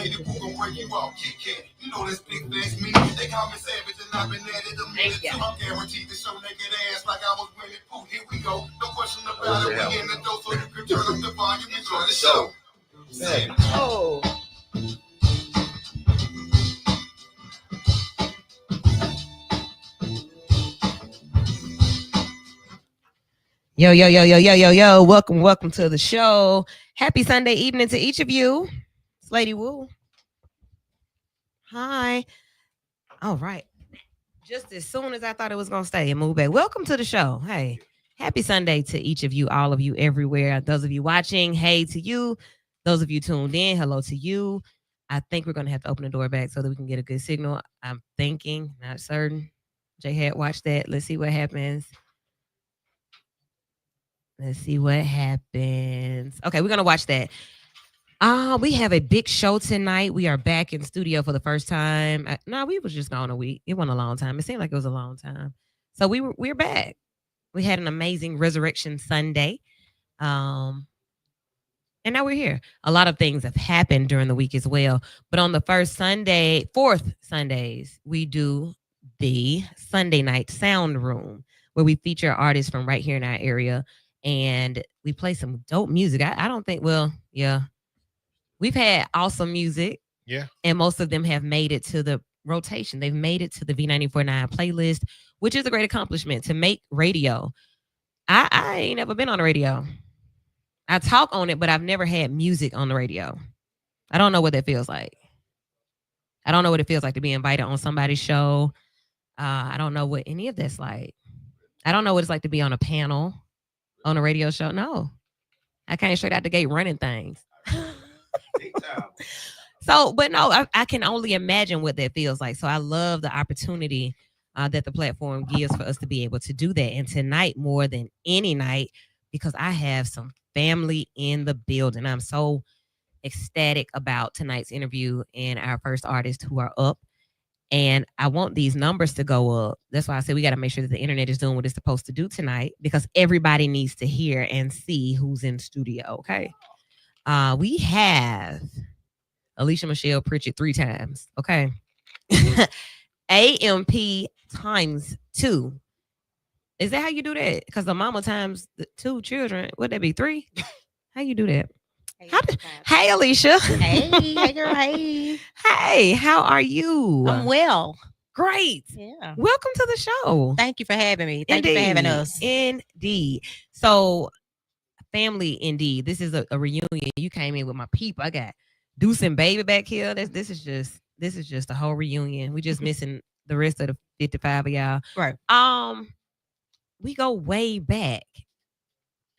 lady who gon' break you out. Kit Kat, you know this big flex me. They call me savage and I've been at it a minute too. I'm guaranteed to show naked ass like I was winning. Ooh, here we go. No question about it. We in the door so you can turn up the volume and enjoy the show. Oh. Yo. Welcome to the show. Happy Sunday evening to each of you. It's Lady Woo. Hi. All right. Just as soon as I thought it was going to stay and move back. Welcome to the show. Hey, happy Sunday to each of you, all of you everywhere. Those of you watching, hey to you. Those of you tuned in, hello to you. I think we're going to have to open the door back so that we can get a good signal. I'm thinking, not certain. Jay had watched that. Let's see what happens. Let's see what happens. Okay, we're going to watch that. We have a big show tonight. We are back in studio for the first time. No, we was just gone a week. It wasn't a long time. It seemed like it was a long time. So we're back. We had an amazing Resurrection Sunday. And now we're here. A lot of things have happened during the week as well. But on the fourth Sundays, we do the Sunday night Soundroom, where we feature artists from right here in our area. And we play some dope music. I don't think, we've had awesome music. Yeah. And most of them have made it to the rotation. They've made it to the V949 playlist, which is a great accomplishment to make radio. I ain't never been on the radio. I talk on it, but I've never had music on the radio. I don't know what that feels like. I don't know what it feels like to be invited on somebody's show. I don't know what any of that's like. I don't know what it's like to be on a panel on a radio show. No. I came straight out the gate running things. So, but no, I can only imagine what that feels like. So I love the opportunity that the platform gives for us to be able to do that. And tonight, more than any night, because I have some family in the building. I'm so ecstatic about tonight's interview and our first artists who are up. And I want these numbers to go up. That's why I said we got to make sure that the internet is doing what it's supposed to do tonight, because everybody needs to hear and see who's in studio. Okay. We have Alicia Michelle Pritchett 3 times. Okay. AMP times 2. Is that how you do that? Because the mama times the 2 children, would that be 3? How you do that? Hey, Alicia. Hey, girl. Hey. Hey, how are you? I'm well. Great. Yeah. Welcome to the show. Thank you for having me. Thank you for having us. Indeed. So, family, indeed. This is a reunion. You came in with my people. I got Deuce and Baby back here. This is just a whole reunion. We just missing the rest of the 55 of y'all. Right. We go way back.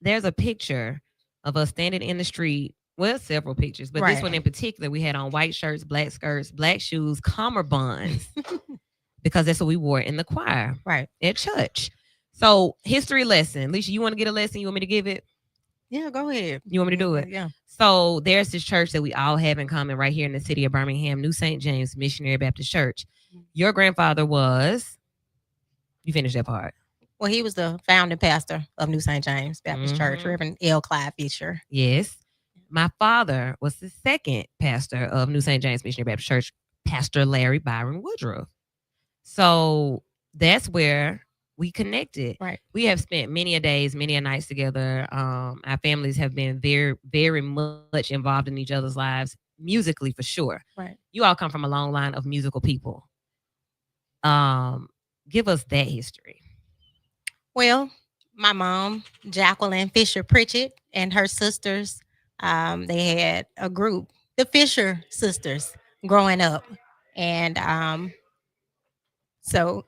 There's a picture of us standing in the street. Well, several pictures, but this one in particular, we had on white shirts, black skirts, black shoes, cummerbunds, because that's what we wore in the choir, right, at church. So, history lesson. Alicia, you want to get a lesson? You want me to give it? Yeah, go ahead. You want me to do it? Yeah. So, there's this church that we all have in common right here in the city of Birmingham, New St. James Missionary Baptist Church. Your grandfather was, you finished that part. Well, he was the founding pastor of New St. James Baptist Church, Reverend L. Clyde Fisher. Yes. My father was the second pastor of New St. James Missionary Baptist Church, Pastor Larry Byron Woodruff. So that's where we connected. Right. We have spent many a days, many a nights together. Our families have been very, very much involved in each other's lives, musically for sure. Right. You all come from a long line of musical people. Give us that history. Well, my mom, Jacqueline Fisher Pritchett, and her sisters, they had a group, the Fisher sisters, growing up. And so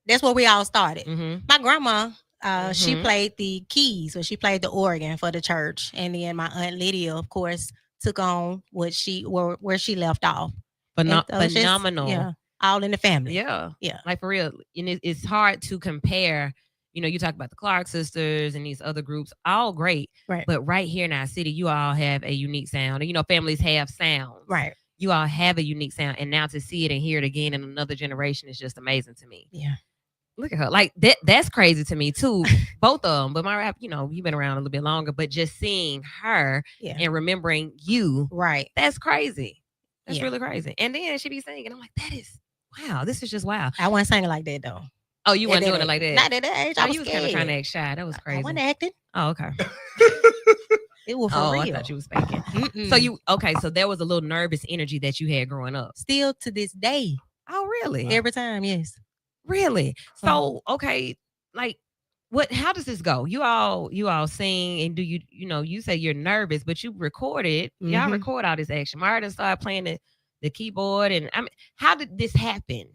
that's where we all started. My grandma, she played the keys, or she played the organ for the church. And then my Aunt Lydia, of course, took on where she left off. Phenomenal. Yeah, all in the family. Yeah. Yeah. Like for real. And it's hard to compare. You know, you talk about the Clark sisters and these other groups, all great. Right. But right here in our city, you all have a unique sound. And, you know, families have sounds. Right. You all have a unique sound. And now to see it and hear it again in another generation is just amazing to me. Yeah. Look at her. Like, that's crazy to me, too. Both of them. But my rap, you know, you've been around a little bit longer. But just seeing her and remembering you. Right. That's crazy. That's really crazy. And then she be singing. I'm like, that is wow. This is just wow. I wasn't singing like that though. Oh, you weren't doing it like that? Not at that age. No, I was you was kind of trying to act shy. That was crazy. I wasn't acting. Oh, okay. It was for real. I thought you was faking. So there was a little nervous energy that you had growing up. Still to this day. Oh, really? Every time, yes. Really? So, okay, like how does this go? You all sing, and do you say you're nervous, but you recorded, y'all record all this action. Martin started playing the keyboard, and I mean, how did this happen?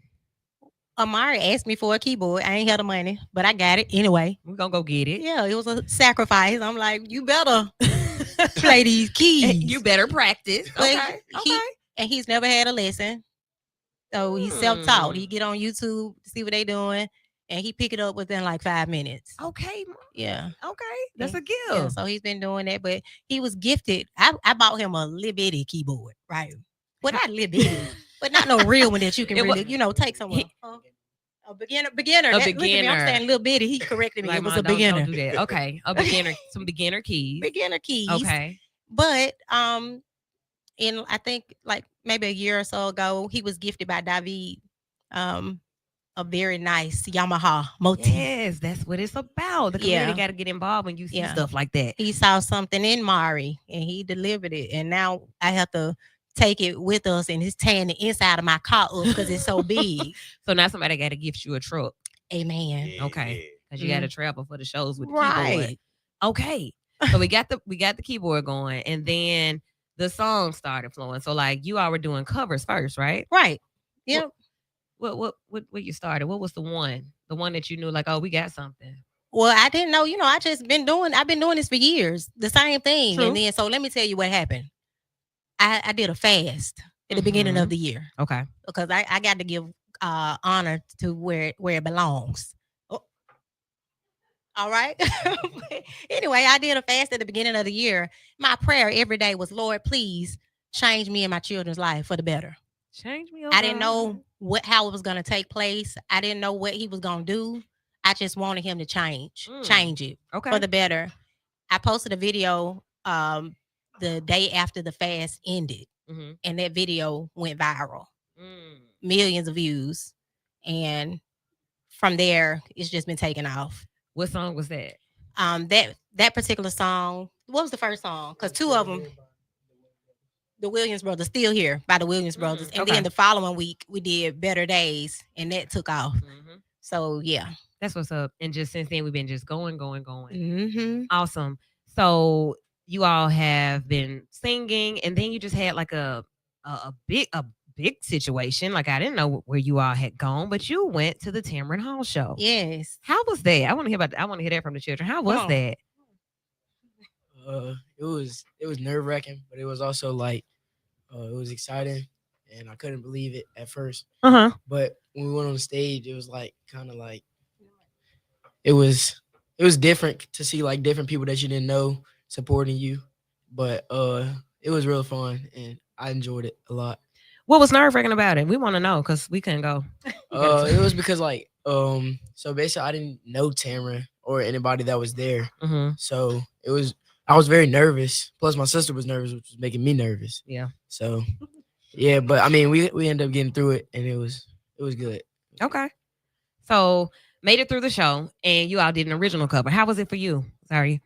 Amari asked me for a keyboard. I ain't had the money, but I got it anyway. We're gonna go get it. Yeah, it was a sacrifice. I'm like, you better play these keys. You better practice. Okay. He's never had a lesson. So he's self-taught. He get on YouTube to see what they doing, and he pick it up within like 5 minutes. Okay. Yeah. Okay. That's a gift. Yeah, so he's been doing that, but he was gifted. I bought him a little bitty keyboard, right? Well, not little bitty, but not no real one that you can really, take somewhere. A beginner. A beginner. Look at me, I'm saying little bitty. He corrected me. Like, it was a beginner. Don't do that. Okay. A beginner. Some beginner keys. Beginner keys. Okay. But in I think like maybe a year or so ago, he was gifted by David a very nice Yamaha motif. Yes, that's what it's about. The community got to get involved when you see stuff like that. He saw something in Mari and he delivered it, and now I have to take it with us, and it's tearing the inside of my car up because it's so big. So now somebody got to gift you a truck. Amen. Yeah. Okay, because you got to travel for the shows with the keyboard. Okay, so we got the keyboard going, and then the song started flowing. So like you all were doing covers first, right? Right. Yep. What you started? What was the one that you knew like, oh, we got something? Well, I didn't know. I've been doing this for years, the same thing. True. And then so let me tell you what happened. I did a fast at the beginning of the year. Okay. Because I got to give honor to where it belongs. Oh. All right. Anyway, I did a fast at the beginning of the year. My prayer every day was, Lord, please change me and my children's life for the better. Change me. I didn't know how it was going to take place. I didn't know what he was going to do. I just wanted him to change it for the better. I posted a video the day after the fast ended, and that video went viral, millions of views, and from there it's just been taken off. What song was that? That particular song. What was the first song? Because two of them. The Williams Brothers, Still Here by the Williams Brothers. And then the following week, we did Better Days, and that took off. So, yeah. That's what's up. And just since then, we've been just going. Awesome. So, you all have been singing, and then you just had like a big situation. Like, I didn't know where you all had gone, but you went to the Tamron Hall show. Yes. How was that? I want to hear that from the children. How was that? It was nerve-wracking, but it was also like it was exciting, and I couldn't believe it at first. But when we went on the stage, it was like kind of like it was different to see like different people that you didn't know supporting you. But it was real fun, and I enjoyed it a lot. What was nerve-wracking about it? We want to know because we couldn't go. It was because like so basically I didn't know Tamron or anybody that was there, so I was very nervous. Plus, my sister was nervous, which was making me nervous. Yeah. So, yeah, but I mean, we ended up getting through it, and it was good. Okay. So, made it through the show, and you all did an original cover. How was it for you? Sorry.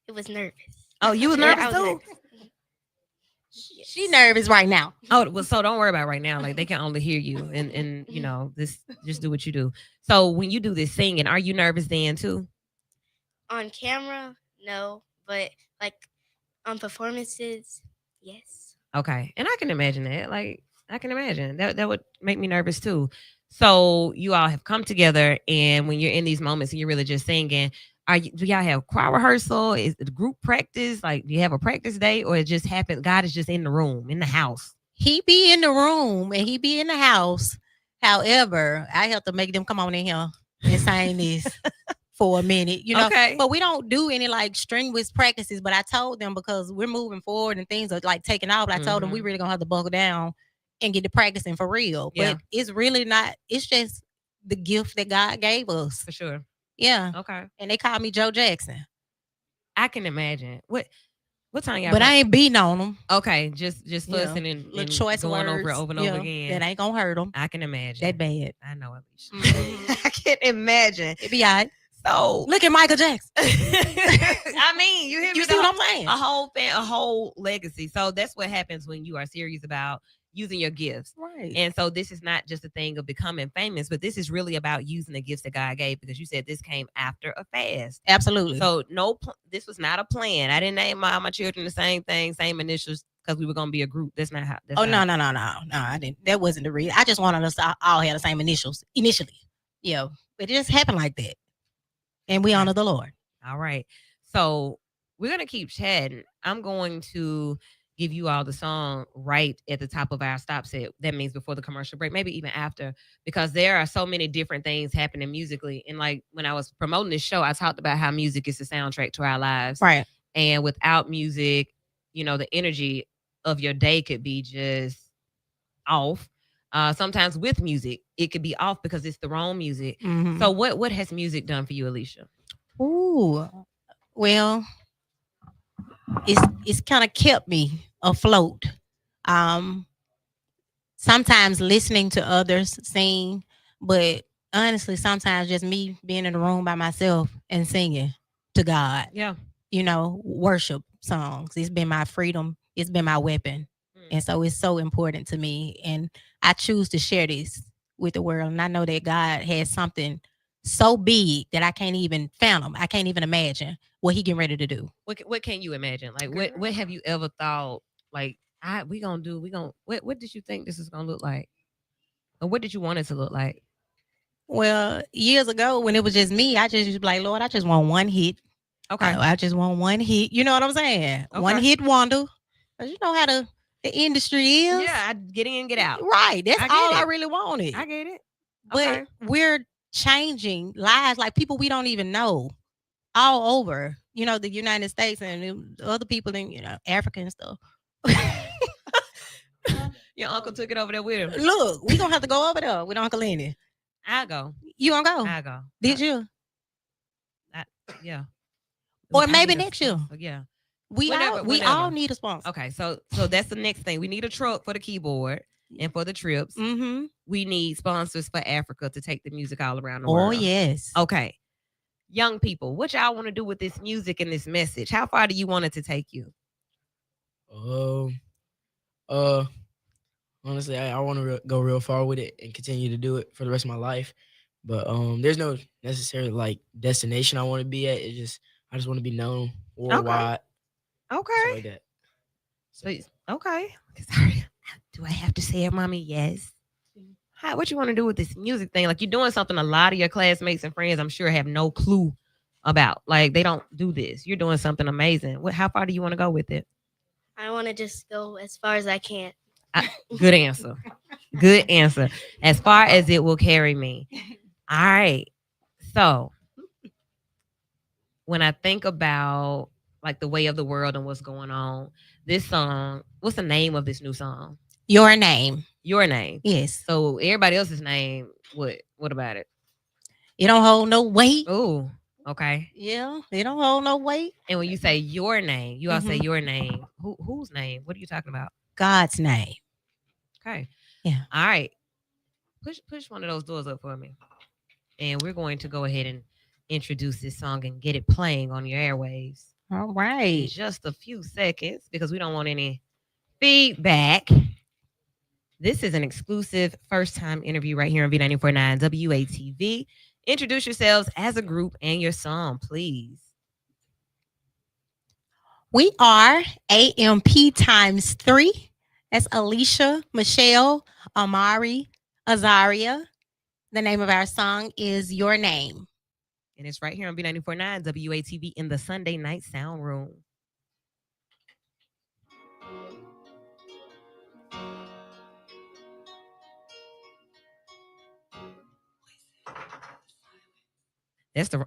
It was nervous. Oh, you was nervous too? Nervous. She nervous right now. Oh, well, so don't worry about it right now. Like they can only hear you, and just do what you do. So, when you do this singing, are you nervous then too? On camera, no, but like on performances, yes. Okay, and I can imagine that. Like I can imagine that would make me nervous too. So you all have come together, and when you're in these moments and you're really just singing, do y'all have choir rehearsal? Is it group practice? Like, do you have a practice day, or it just happens? God is just in the room, in the house. He be in the room and he be in the house. However, I have to make them come on in here and sing this. For a minute, Okay. But we don't do any like strenuous practices. But I told them because we're moving forward and things are like taking off. I told them we really gonna have to buckle down and get to practicing for real. Yeah. But it's really not. It's just the gift that God gave us. For sure. Yeah. Okay. And they call me Joe Jackson. I can imagine. What What time y'all? But I ain't beating on them. Okay, just fussing and choice going words, over it over and over again. That ain't gonna hurt them. I can imagine. That bad. I know, Alicia. I can imagine. It be all right. So look at Michael Jackson. I mean, you hear me? You see what I'm saying? A whole legacy. So that's what happens when you are serious about using your gifts. Right. And so this is not just a thing of becoming famous, but this is really about using the gifts that God gave, because you said this came after a fast. Absolutely. So this was not a plan. I didn't name my children the same thing, same initials, because we were going to be a group. That's not how. No. I didn't. That wasn't the reason. I just wanted us to all have the same initials initially. Yeah. But it just happened like that. And we honor the Lord. All right. So we're going to keep chatting. I'm going to give you all the song right at the top of our stop set. That means before the commercial break, maybe even after, because there are so many different things happening musically. And like when I was promoting this show, I talked about how music is the soundtrack to our lives. Right. And without music, the energy of your day could be just off. Sometimes with music, it could be off because it's the wrong music. Mm-hmm. So what has music done for you, Alicia? Ooh, well, it's kind of kept me afloat. Sometimes listening to others sing, but honestly, sometimes just me being in the room by myself and singing to God. Yeah. Worship songs. It's been my freedom. It's been my weapon. And so it's so important to me. And I choose to share this with the world. And I know that God has something so big that I can't even fathom. I can't even imagine what he getting ready to do. What can you imagine? Like what have you ever thought? Like what did you think this is gonna look like? Or what did you want it to look like? Well, years ago when it was just me, I just used to be like, Lord, I just want one hit. Okay. I just want one hit. You know what I'm saying? Okay. One hit wonder. Because you know how the industry is. Yeah, I get in, get out. Right. That's all I really wanted. I get it. Okay. But we're changing lives, like people we don't even know all over, the United States and other people in, Africa and stuff. Your uncle took it over there with him. Look, we gonna have to go over there with Uncle Lenny. I'll go. You gonna go? I'll go. Did you? Yeah. Or maybe next year. Yeah. We all need a sponsor. Okay, so that's the next thing. We need a truck for the keyboard and for the trips. Mm-hmm. We need sponsors for Africa to take the music all around the world. Oh, yes. Okay. Young people, what y'all want to do with this music and this message? How far do you want it to take you? Honestly, I want to go real far with it and continue to do it for the rest of my life. But there's no necessary like destination I want to be at. I just want to be known worldwide. Okay. Like that. So okay. Sorry. Do I have to say it, mommy? Yes. What you want to do with this music thing? Like you're doing something a lot of your classmates and friends, I'm sure, have no clue about. Like they don't do this. You're doing something amazing. How far do you want to go with it? I want to just go as far as I can. Good answer. Good answer. As far as it will carry me. All right. So when I think about like the way of the world and what's going on, this song, what's the name of this new song? Your Name. Your Name. Yes. So everybody else's name, what about it? It don't hold no weight. Oh, okay. Yeah, it don't hold no weight. And when you say your name, you all say your name. Whose name? What are you talking about? God's name. Okay. Yeah. All right. Push one of those doors up for me. And we're going to go ahead and introduce this song and get it playing on your airwaves. All right. In just a few seconds because we don't want any feedback. This is an exclusive first-time interview right here on V94.9 WATV. Introduce yourselves as a group and your song, please. We are AMP times 3. That's Alicia, Michelle, Amari, Azaria. The name of our song is Your Name. And it's right here on B94.9 WATV in the Sunday Night Soundroom. That's the...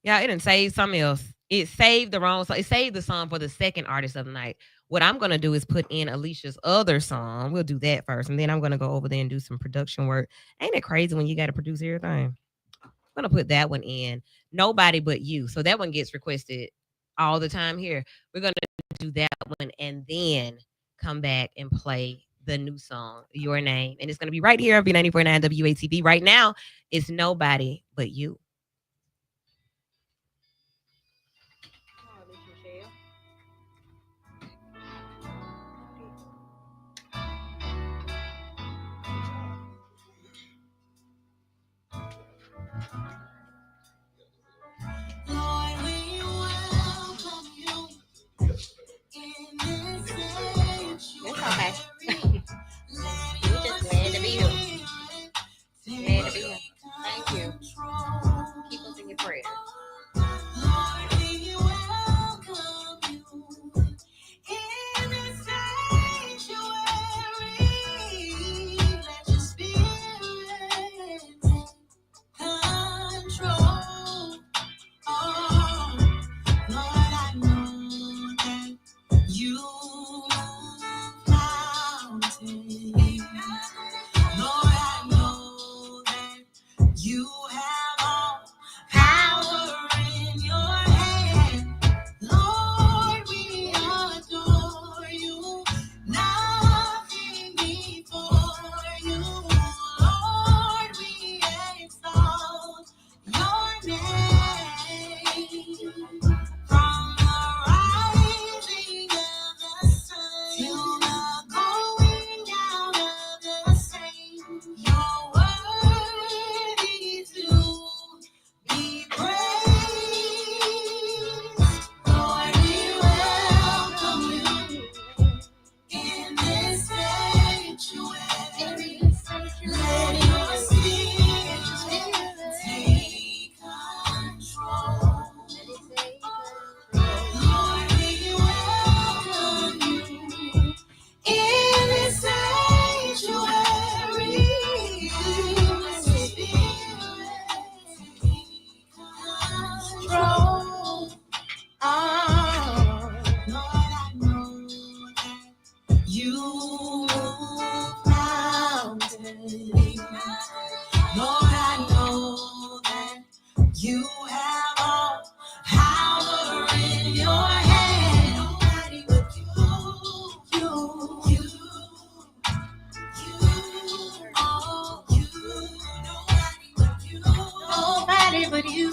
Yeah, it didn't save something else. It saved the wrong song. It saved the song for the second artist of the night. What I'm going to do is put in Alicia's other song. We'll do that first. And then I'm going to go over there and do some production work. Ain't it crazy when you got to produce everything? I'm going to put that one in. Nobody But You. So that one gets requested all the time here. We're gonna do that one and then come back and play the new song, Your Name. And it's gonna be right here on B94.9 WATV. Right now, it's Nobody But You. Lord, we welcome you in this sanctuary. We're just glad to be here. Glad to be here. Thank you. Keep us in your prayer. Lord, we welcome you in this sanctuary. Let your spirit take control. Oh, Lord, I know that you move mountains. Lord, I know that you have all power in your hand. Lord, we adore you. Nothing before you. Lord, we exalt your name. From the rising of the sun till the going down of the same, you're worthy to be praised. Lord, we welcome you in this sanctuary. Let your spirit take control. Lord, we welcome you in this sanctuary. Let your spirit take control. Oh, Lord, I know that you move mountains. Lord, I know that you have all power in your hand. Nobody but you, oh, you, nobody but you, nobody but you.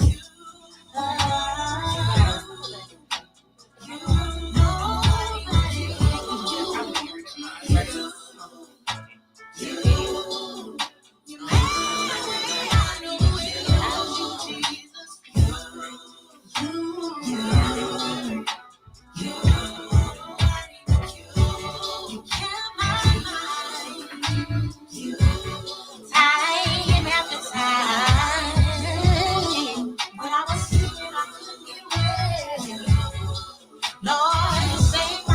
Time after time, when I was sleeping, I couldn't get rest. Lord, you saved my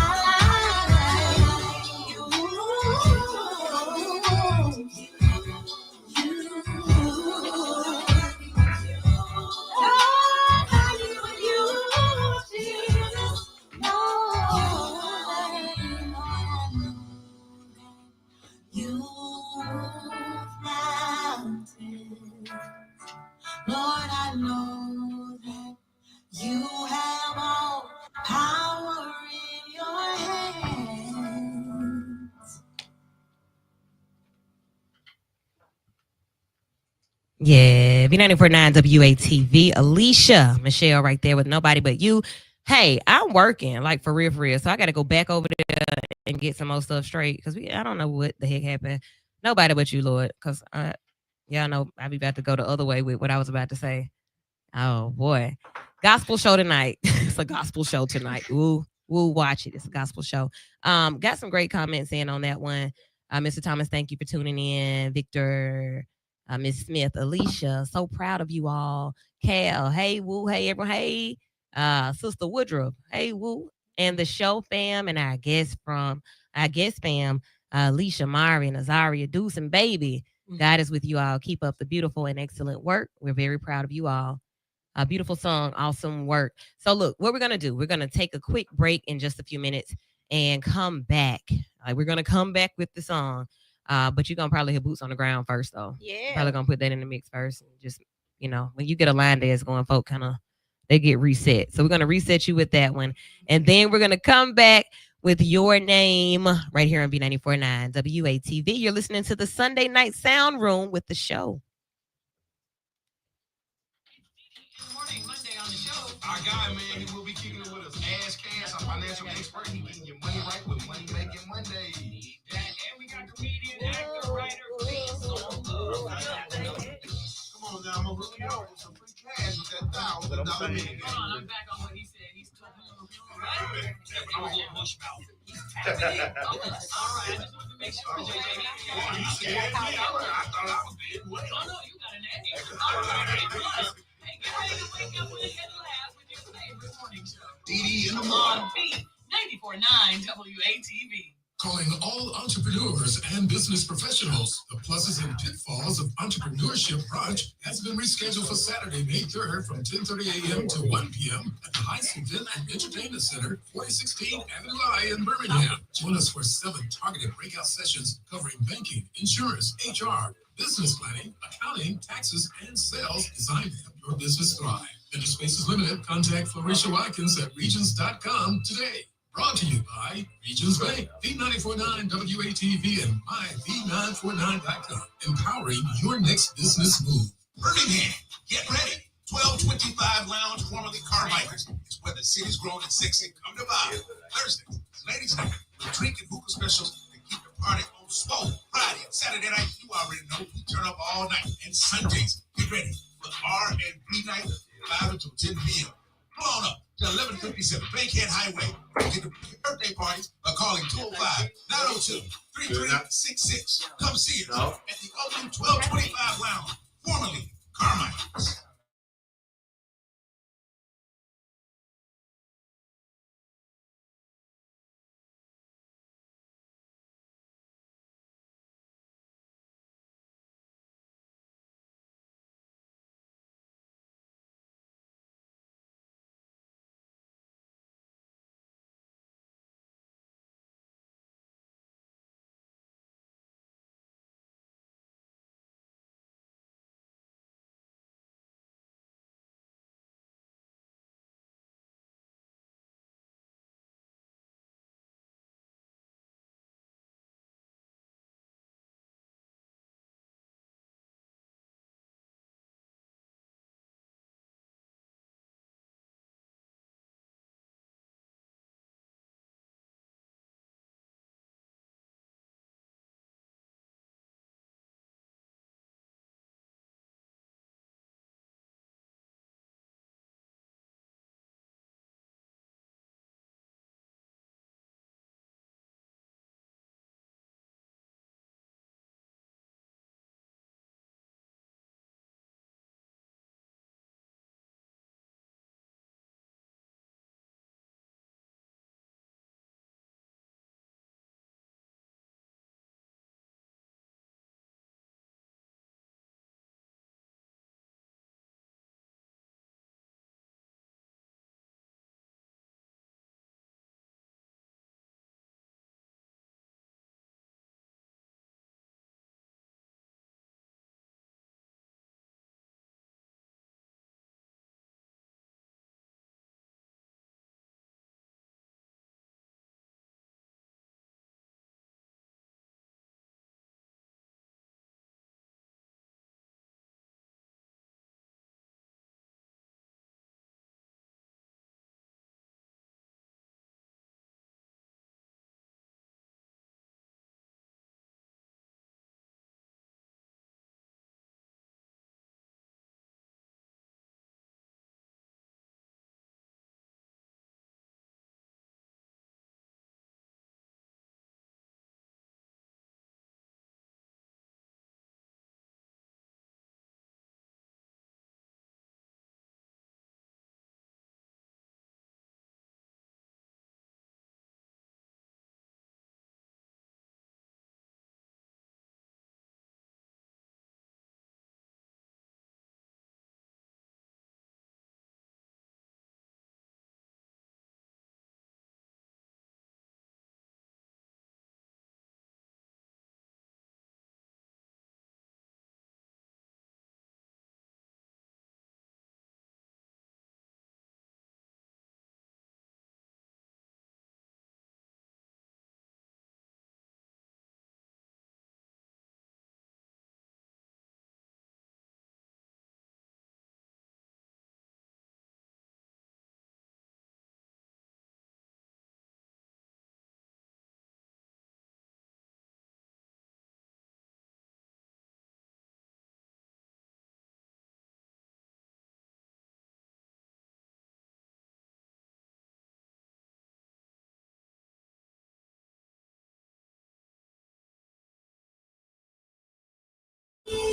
Lord, I know that you have all power in your hands. Yeah, B94.9 WATV. Alicia, Michelle right there with Nobody But You. Hey, I'm working, like for real. So I got to go back over there and get some more stuff straight because I don't know what the heck happened. Nobody but you, Lord, because y'all know I be about to go the other way with what I was about to say. Oh boy, gospel show tonight. It's a gospel show tonight. Ooh, we'll watch it. It's a gospel show. Got some great comments in on that one. Mr. Thomas, thank you for tuning in. Victor, Miss Smith, Alicia, so proud of you all. Cal, hey woo, hey everyone, hey, Sister Woodruff, hey woo, and the show fam and our guest fam, Alicia, Mari, Nazaria, Deuce, and Baby. God is with you all. Keep up the beautiful and excellent work. We're very proud of you all. A beautiful song, awesome work. So look, what we're gonna do, we're gonna take a quick break in just a few minutes and come back. We're gonna come back with the song, but you're gonna probably hit Boots on the Ground first, though. Yeah. Probably gonna put that in the mix first. And just when you get a line dance going, folk kind of they get reset. So we're going to reset you with that one. And then we're going to come back with your name right here on B94.9 WATV. You're listening to the Sunday Night Sound Room with the show. Good morning, Monday on the show. Our guy, man, he will be kicking it with us. Ash Cash, our financial expert. He getting your money right with Money Making Monday. And we got comedian, actor, writer, come on now, I'm gonna hook you up with some free cash with that $1,000 million. Hold on, I'm back on what he said. He's talking a little right? I was a little bush mouth. All right, I just wanted to make sure, JJ. I thought I was being way. Oh, no, you got an A. All right, plus. Hey, get ready to wake up with a head laugh with your favorite morning show. DD in the morning. On B94.9 WATV. Calling all entrepreneurs and business professionals. The pluses and pitfalls of entrepreneurship brunch has been rescheduled for Saturday, May 3rd from 10:30 a.m. to 1 p.m. at the Heights Event and Entertainment Center, 4016 Avenue I in Birmingham. Join us for 7 targeted breakout sessions covering banking, insurance, HR, business planning, accounting, taxes, and sales designed to help your business thrive. Vendor space is limited. Contact Florisha Watkins at regions.com today. Brought to you by Regions Bank, B94.9 WATV, and myV949.com. Empowering your next business move. Birmingham, get ready. 1225 Lounge, formerly Carmichael's, is where the city's grown and sexy come to vibe. Thursday, ladies' night, with drink and hookah specials to keep the party on swole. Friday and Saturday night, you already know we turn up all night. And Sundays, get ready for R&B night, 5 until 10 p.m. Come on up to 1157 Bankhead Highway. Get the birthday parties by calling 205-902-3366. Come see us at the open 1225 Lounge, formerly Carmichael's.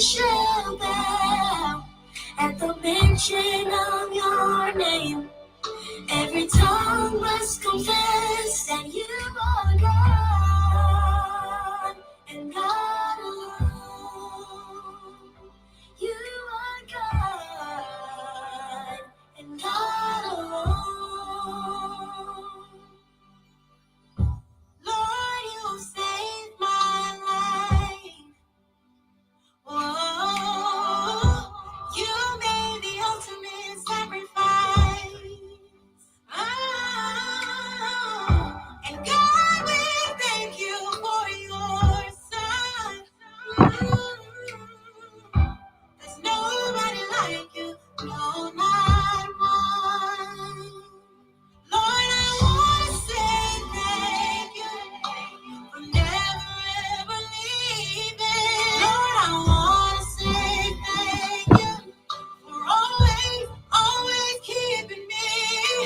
shall bow at the mention of your name. Every tongue must confess that you are God and God alone. You are God and God alone. Lord, you saved my life. Oh, you made the ultimate sacrifice. Oh, and God, we thank you for your son. There's nobody like you, no, not one. Lord, I want to say thank you for never ever leaving. Lord, I want to say thank you for always keeping me.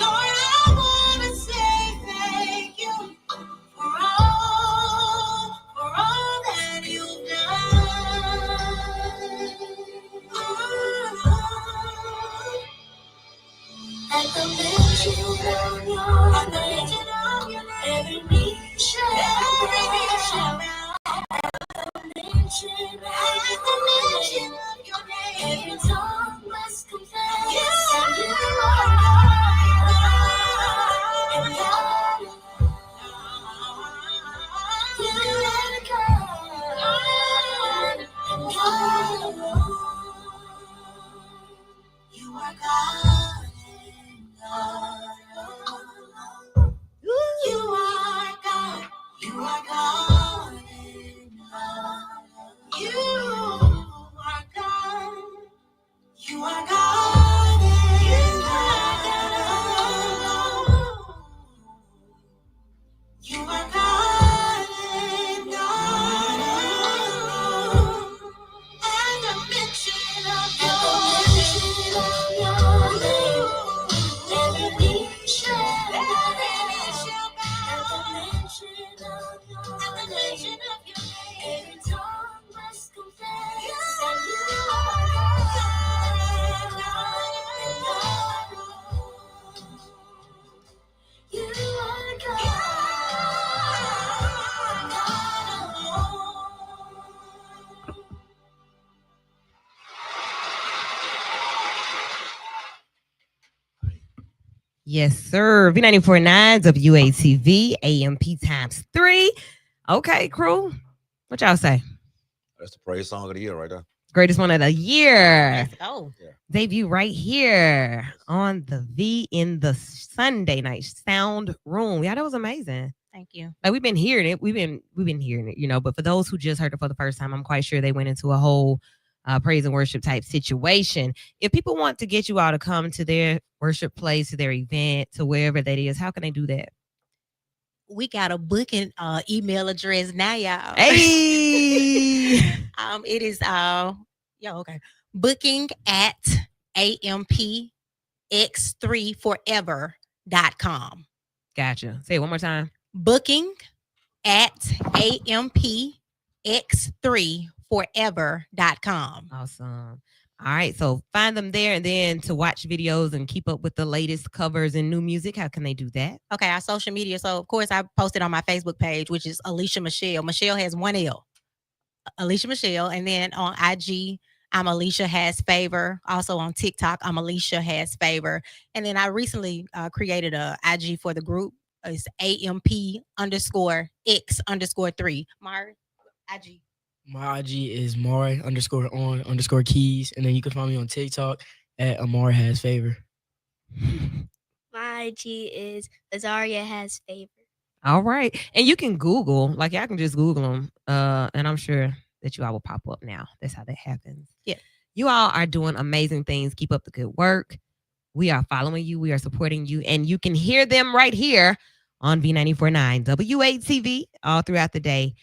Lord, I want to say thank you for all that you've done. At the mention of your name, every knee shall bow. At the mention of your name, every tongue must confess that you are God and God alone. You are God and God alone. You are God and God alone. You are God. You are God and God. You are God. You are God and God alone. You are God and God alone. And the mention of your name, every knee shall bow. At the mention of your name, every tongue must confess that you are God and God alone. You are God alone. Yes, sir. V94.9 WATV AMP times 3. Okay, crew. What y'all say? That's the praise song of the year right there. Greatest one of the year. Let's go. Yeah. Debut right here on the V in the Sunday night Soundroom. Yeah, that was amazing. Thank you. Like we've been hearing it. We've been hearing it, but for those who just heard it for the first time, I'm quite sure they went into a whole praise and worship type situation. If people want to get you all to come to their worship place, to their event, to wherever that is, how can they do that? We got a booking email address now, y'all. Hey. It is booking at ampx3forever.com. Gotcha. Say it one more time. Booking at ampx3forever.com. Awesome. All right. So find them there, and then to watch videos and keep up with the latest covers and new music, how can they do that? Okay, our social media. So of course I posted on my Facebook page, which is Alicia Michelle. Michelle has one L. Alicia Michelle. And then on IG, I'm Alicia Has Favor. Also on TikTok, I'm Alicia Has Favor. And then I recently created a IG for the group. It's AMP_X_3. Mari, IG. My IG is Mari_on_keys. And then you can find me on TikTok at Amar Has Favor. My IG is Azaria Has Favor. All right. And you can Google, like y'all can just Google them. And I'm sure that you all will pop up now. That's how that happens. Yeah. You all are doing amazing things. Keep up the good work. We are following you. We are supporting you. And you can hear them right here on V94.9 WATV all throughout the day.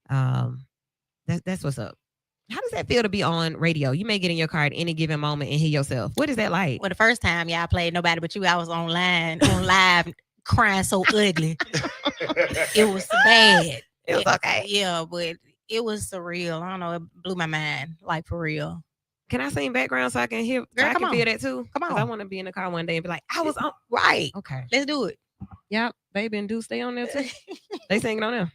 That's what's up. How does that feel to be on radio? You may get in your car at any given moment and hear yourself. What is that like? Well, the first time y'all played Nobody But You, I was on live, crying so ugly. It was bad. It was okay. Yeah, but it was surreal. I don't know. It blew my mind, like for real. Can I sing background so I can hear? Girl, I come can feel on. that too. Come Because I on. want to be in the car one day and be like, I was on. Right. Okay. Let's do it. Yep. Baby and do stay on there too. They singing on there.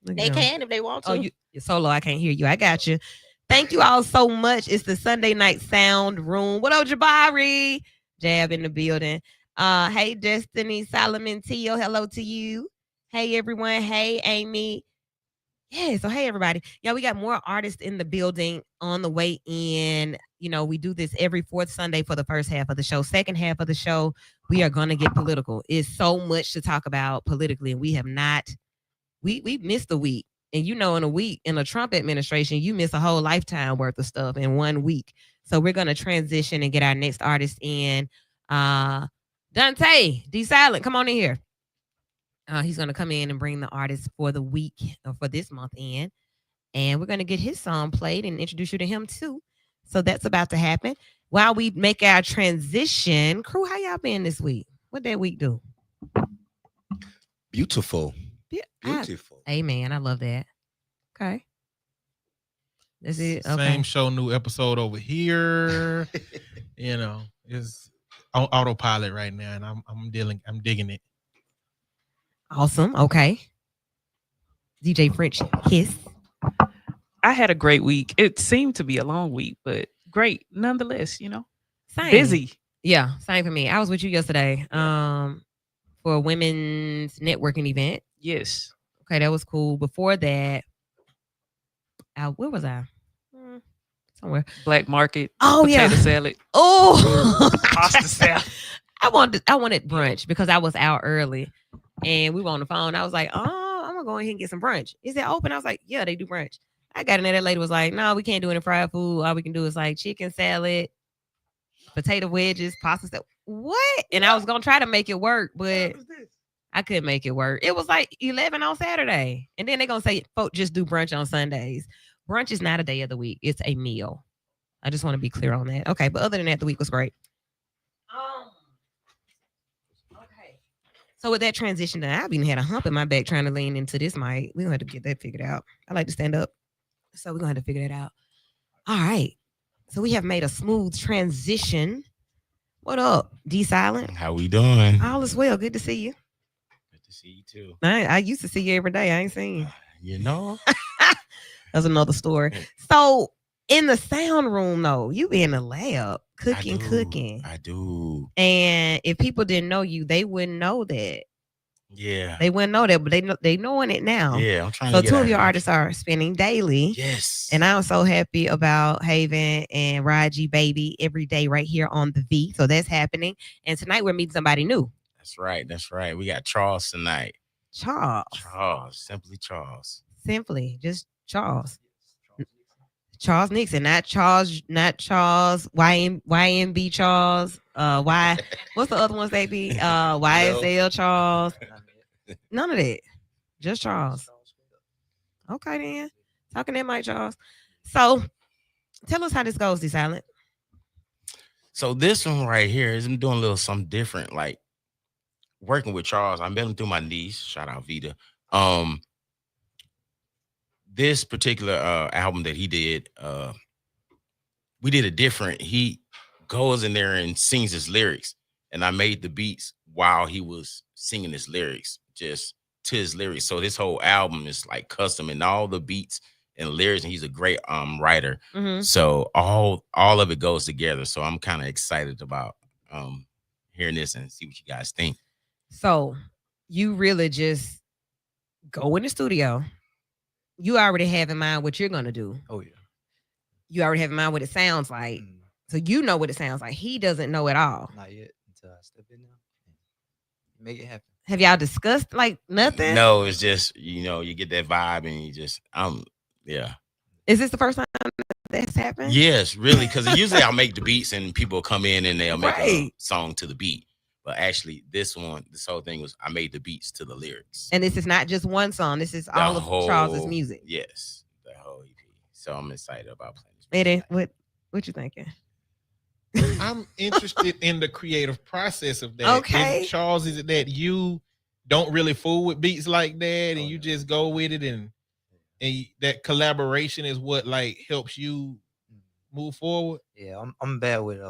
Look at They them. can if they want to. Oh, you're solo. I can't hear you. I got you. Thank you all so much. It's the Sunday night sound room. What up, Jabari? Jab in the building. Hey, Destiny, Solomon, Tio. Hello to you. Hey, everyone. Hey, Amy. Yeah, so hey everybody. Yeah, we got more artists in the building on the way in. You know, we do this every fourth Sunday for the first half of the show. Second half of the show, we are gonna get political. It's so much to talk about politically, and we have not. We missed a week, and you know, in a week in a Trump administration, you miss a whole lifetime worth of stuff in 1 week. So we're gonna transition and get our next artist in. Dante D Silent, come on in here. He's going to come in and bring the artist for the week or for this month in. And we're going to get his song played and introduce you to him too. So that's about to happen. While we make our transition, crew, how y'all been this week? What that week do? Beautiful. Beautiful. Amen. I love that. Okay. That's it. Okay. Same show, new episode over here. You know, it's on autopilot right now, and I'm digging it. Awesome. Okay. DJ French Kiss. I had a great week. It seemed to be a long week, but great nonetheless, you know. Same. Busy. Yeah, same for me. I was with you yesterday for a women's networking event. Yes. Okay, that was cool. Before that, where was I? Somewhere. Black market. Oh, potato yeah. salad. Oh, Pasta salad. I wanted brunch because I was out early. And we were on the phone. I was like, oh, I'm going to go ahead and get some brunch. Is it open? I was like, yeah, they do brunch. I got in there. That lady was like, no, we can't do any fried food. All we can do is like chicken salad, potato wedges, pasta salad. What? And I was going to try to make it work, but I couldn't make it work. It was like 11 on Saturday. And then they're going to say, folks, just do brunch on Sundays. Brunch is not a day of the week. It's a meal. I just want to be clear on that. Okay. But other than that, the week was great. So with that transition, I've even had a hump in my back trying to lean into this mic. We're going to have to get that figured out. I like to stand up. So we're going to have to figure that out. All right. So we have made a smooth transition. What up, D Silent? How we doing? All is well. Good to see you. Good to see you too. I used to see you every day. I ain't seen you. You know? That's another story. So in the sound room, though, you be in the lab cooking. I do. And if people didn't know you, they wouldn't know that. Yeah. They wouldn't know that, but they knowing it now. Yeah, I'm trying so to get two out of your here. artists are spinning daily. Yes. And I'm so happy about Haven and Raji Baby every day right here on the V. So that's happening. And tonight we're meeting somebody new. That's right. That's right. We got Charles tonight. Charles. Simply Charles. Simply, just Charles. Charles Nixon, not Charles, YMB Charles, what's the other ones they be? YSL Charles. None of that. Just Charles. Okay then. Talking that mic, Charles. So tell us how this goes, D Silent. So this one right here is I'm doing a little something different. Like working with Charles. I met him through my niece. Shout out Vita. This particular album that he did, we did a different. He goes in there and sings his lyrics, and I made the beats while he was singing his lyrics, just to his lyrics. So this whole album is like custom and all the beats and lyrics, and he's a great writer. Mm-hmm. So all of it goes together. So I'm kind of excited about hearing this and see what you guys think. So you really just go in the studio. You already have in mind what you're gonna do. Oh yeah. You already have in mind what it sounds like. So you know what it sounds like. He doesn't know at all. Not yet until I step in now. Make it happen. Have y'all discussed like nothing? No, it's just, you get that vibe and you just, yeah. Is this the first time that's happened? Yes, really, because usually I'll make the beats and people come in and they'll make a song to the beat. But actually, this whole thing was I made the beats to the lyrics. And this is not just one song. This is all of Charles's music. Yes, the whole EP. So I'm excited about playing this. Eddie, what you thinking? I'm interested in the creative process of that. Okay. Charles, is it that you don't really fool with beats like that and you just go with it and and that collaboration is what like helps you move forward. Yeah, I'm bad with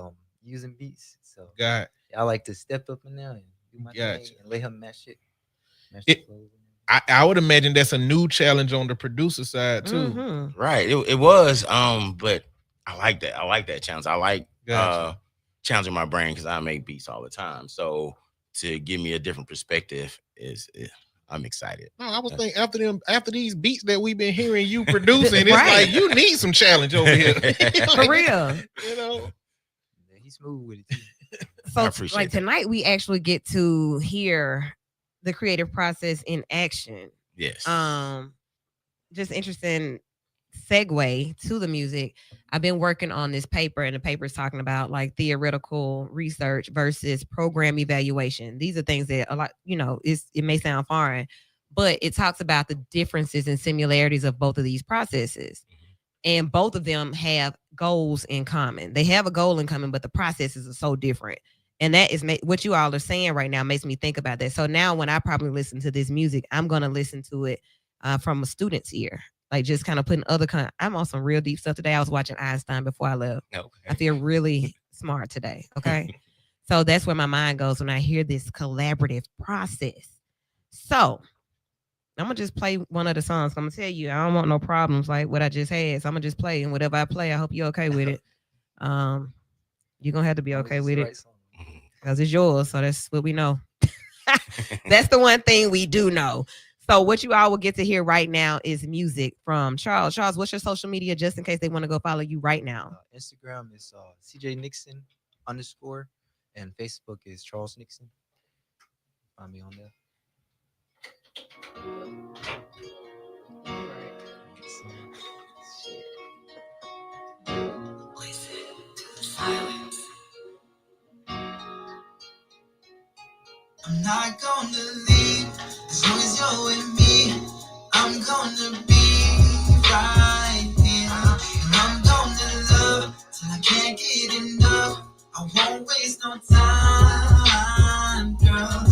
using beats, so I like to step up in there and do my thing and let him match it. I would imagine that's a new challenge on the producer side too. Mm-hmm. Right. It was. But I like that. I like that challenge. I like challenging my brain because I make beats all the time. So to give me a different perspective I'm excited. No, I was thinking after these beats that we've been hearing you producing, it's like you need some challenge over here. For real. You know. Yeah, he's smooth with it too. So like tonight we actually get to hear the creative process in action. Yes. Just interesting segue to the music. I've been working on this paper, and the paper is talking about like theoretical research versus program evaluation. These are things that a lot, it may sound foreign, but it talks about the differences and similarities of both of these processes. And both of them have goals in common. They have a goal in common, but the processes are so different. And that is what you all are saying right now makes me think about that. So now when I probably listen to this music, I'm going to listen to it from a student's ear. Like just kind of putting I'm on some real deep stuff today. I was watching Einstein before I left. Okay. I feel really smart today. Okay. So that's where my mind goes when I hear this collaborative process. So I'm going to just play one of the songs. I'm going to tell you, I don't want no problems like what I just had. So I'm going to just play, and whatever I play, I hope you're okay with it. You're going to have to be okay with it because it's yours. So that's what we know. That's the one thing we do know. So what you all will get to hear right now is music from Charles. Charles, what's your social media just in case they want to go follow you right now? Instagram is CJ Nixon _ and Facebook is Charles Nixon. Find me on there. Listen to the silence. I'm not gonna leave as long as you're with me. I'm gonna be right here, and I'm gonna love till I can't get enough. I won't waste no time, girl. I'm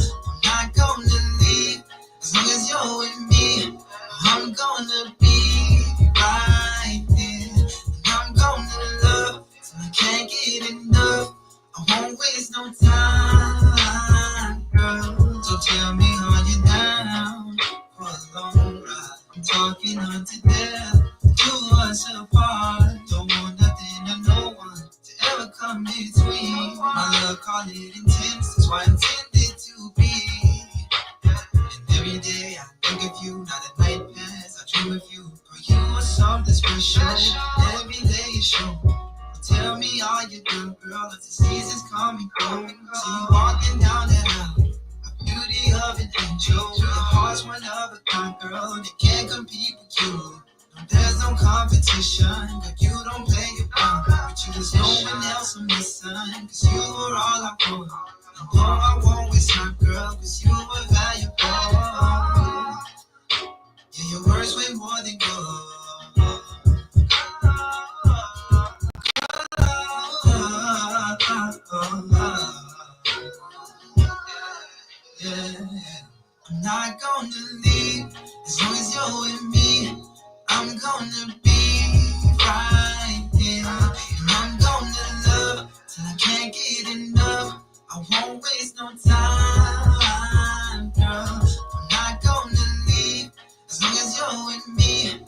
not gonna leave as long as you're with me. I'm gonna be right there, and I'm gonna love till I can't get enough. I won't waste no time, girl. So tell me, are you down for a long ride? I'm talking unto death, do us apart. Don't want nothing or no one to ever come between. My love, call it intense, that's why I intended to be. And every day I think of you, not a night pass, I dream of you. Girl, you are something special, every day you show. Tell me, are you done, girl? As the seasons come and go, see you walking down that aisle, a beauty of an angel. Your heart's one of a kind, girl. They can't compete with you. No, there's no competition, but you don't play your part. But you, there's no one else I'm missing, cause you are all I want. And no, I won't waste time, girl, cause you are valuable. Yeah, your words way more than gold. Yeah, I'm not gonna leave as long as you're with me. I'm gonna be right here, and I'm gonna love till I can't get enough. I won't waste no time, girl. I'm not gonna leave as long as you're with me.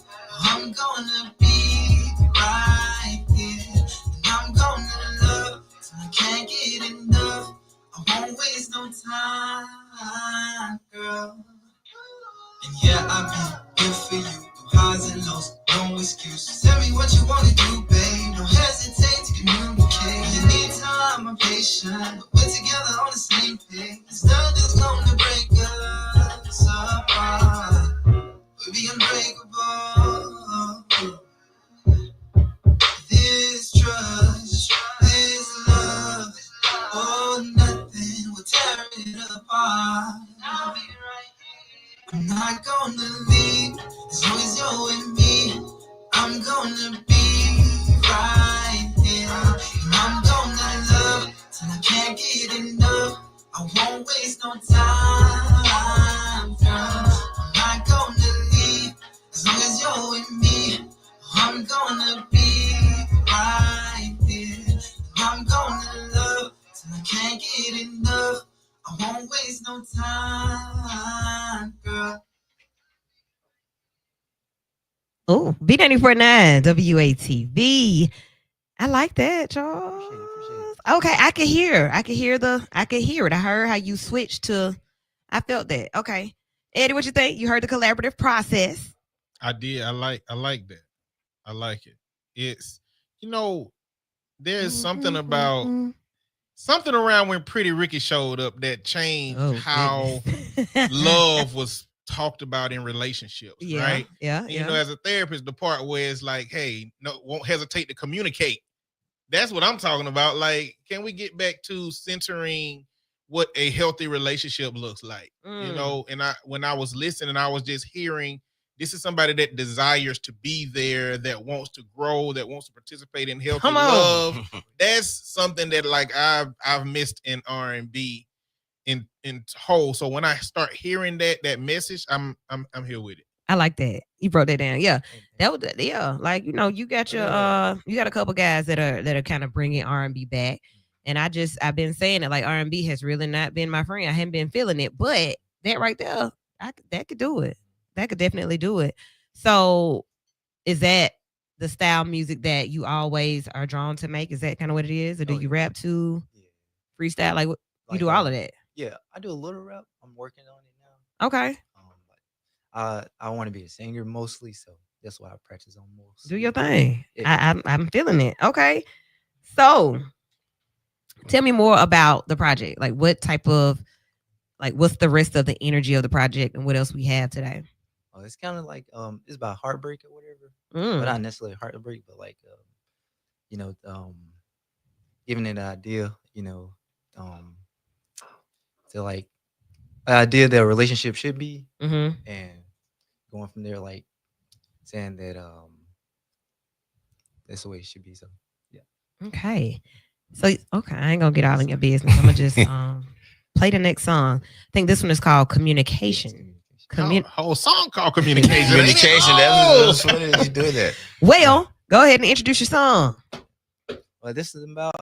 I'm gonna be right here, and I'm gonna love till I can't get enough. I won't waste no time, girl. And yeah, I've been here for you through highs and lows, no excuse. Tell me what you wanna do, babe. Don't hesitate to communicate. When you need time, I'm patient, but we're together on the same page. There's nothing's gonna break us apart. We'll be unbreakable. This trust, this love, oh, nothing will tear it apart. I'll be right here. I'm not gonna leave as long as you're with me. I'm gonna be right here, and I'm gonna love till I can't get enough. I won't waste no time, girl. I'm not gonna leave as long as you're I'm gonna be right there. I'm gonna love till I can't get enough. I won't waste no time, girl. Oh, B94.9 WATV. I like that, Charles. Appreciate it. Okay, I can hear. I can hear it. I heard how you switched to. I felt that. Okay, Eddie, what you think? You heard the collaborative process. I did. I like that. I like it. It's, there's something about something around when Pretty Ricky showed up that changed how love was talked about in relationships, right? Yeah. And, as a therapist, the part where it's like, hey, no, won't hesitate to communicate. That's what I'm talking about. Like, can we get back to centering what a healthy relationship looks like? And when I was listening, I was just hearing, this is somebody that desires to be there, that wants to grow, that wants to participate in healthy love. That's something that like I've missed in R&B in whole. So when I start hearing that message, I'm here with it. I like that. You broke that down. Yeah. That was like, you got your you got a couple guys that are kind of bringing R&B back. And I've been saying it, like R&B has really not been my friend. I haven't been feeling it, but that right there, that could do it. That could definitely do it. So is that the style music that you always are drawn to make? Is that kind of what it is? Or do you rap to freestyle? Like you do all of that? Yeah, I do a little rap. I'm working on it now. Okay. I want to be a singer mostly, so that's why I practice on most. Do your thing. Yeah. I'm feeling it. Okay. So tell me more about the project. Like what type of, like what's the rest of the energy of the project and what else we have today? Oh, it's kind of like it's about heartbreak or whatever. But not necessarily heartbreak, but like giving it an idea, to like an idea that a relationship should be, and going from there, like saying that that's the way it should be. So yeah. Okay. So I ain't gonna get all in your business. I'm gonna just play the next song. I think this one is called Communication. Whole song called Communication. Communication. That's what it is. You do that. Well, go ahead and introduce your song. Well, this is about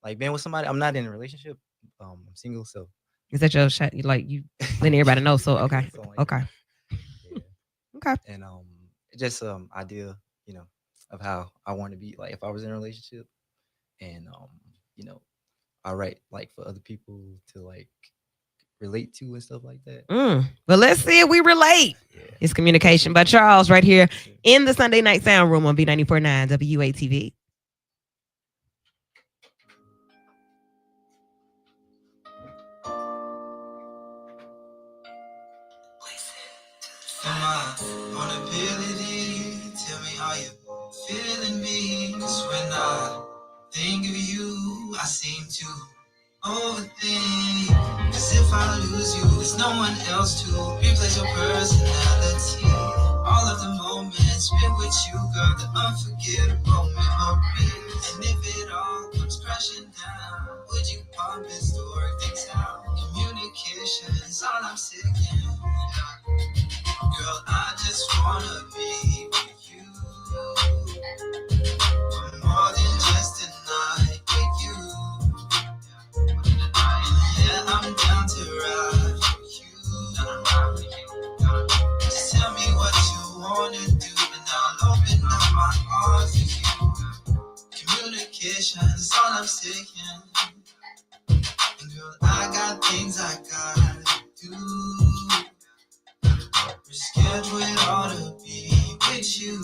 like being with somebody. I'm not in a relationship. I'm single, so. Is that your shot? You letting everybody know? So okay. Okay. Yeah. Okay. And just idea, of how I want to be like if I was in a relationship, and I write like for other people to like relate to and stuff like that. Well, let's see if we relate. Yeah. It's Communication by Charles right here in the Sunday Night Soundroom on B94.9 WATV. My vulnerability, tell me how you feeling me. 'Cause when I think of you, I seem to overthink. 'Cause if I lose you, there's no one else to replace your personality. All of the moments spent with you, girl, the unforgettable memories. And if it all comes crashing down, would you promise to work things out? Communication is all I'm seeking. Girl, I just wanna be with you for more than just a night with you. And yeah, I'm down to ride with you. Just tell me what you wanna do, and I'll open up my heart for you. Communication is all I'm seeking. And girl, I got things I gotta do. Reschedule it all to be with you.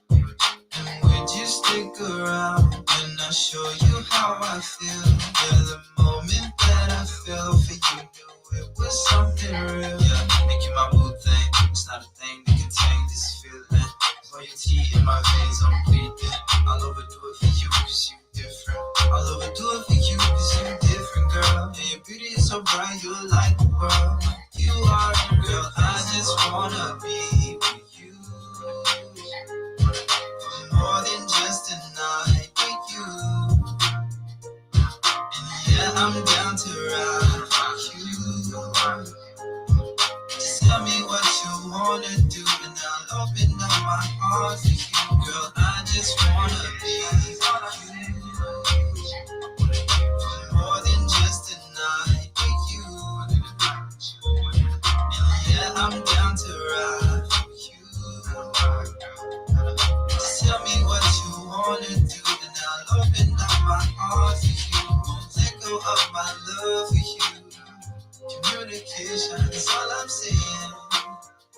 And would you stick around when I show you how I feel? Yeah, the moment that I fell for you, knew it was something real. Yeah, make you my boo thing. It's not a thing that can change this feeling. Loyalty in my veins, I'm bleeding. I'll overdo it for you, 'cause you different. I'll overdo it for you, 'cause you different, girl. And your beauty is so bright, you're like the world. You are, girl, I just wanna be with you for more than just a night with you. heart to you, girl. I just wanna be more than just a night with you. And yeah, I'm down to ride with you. Just tell me what you wanna do, and I'll open up my heart to you. Won't let go of my love for you. Communication is all I'm saying.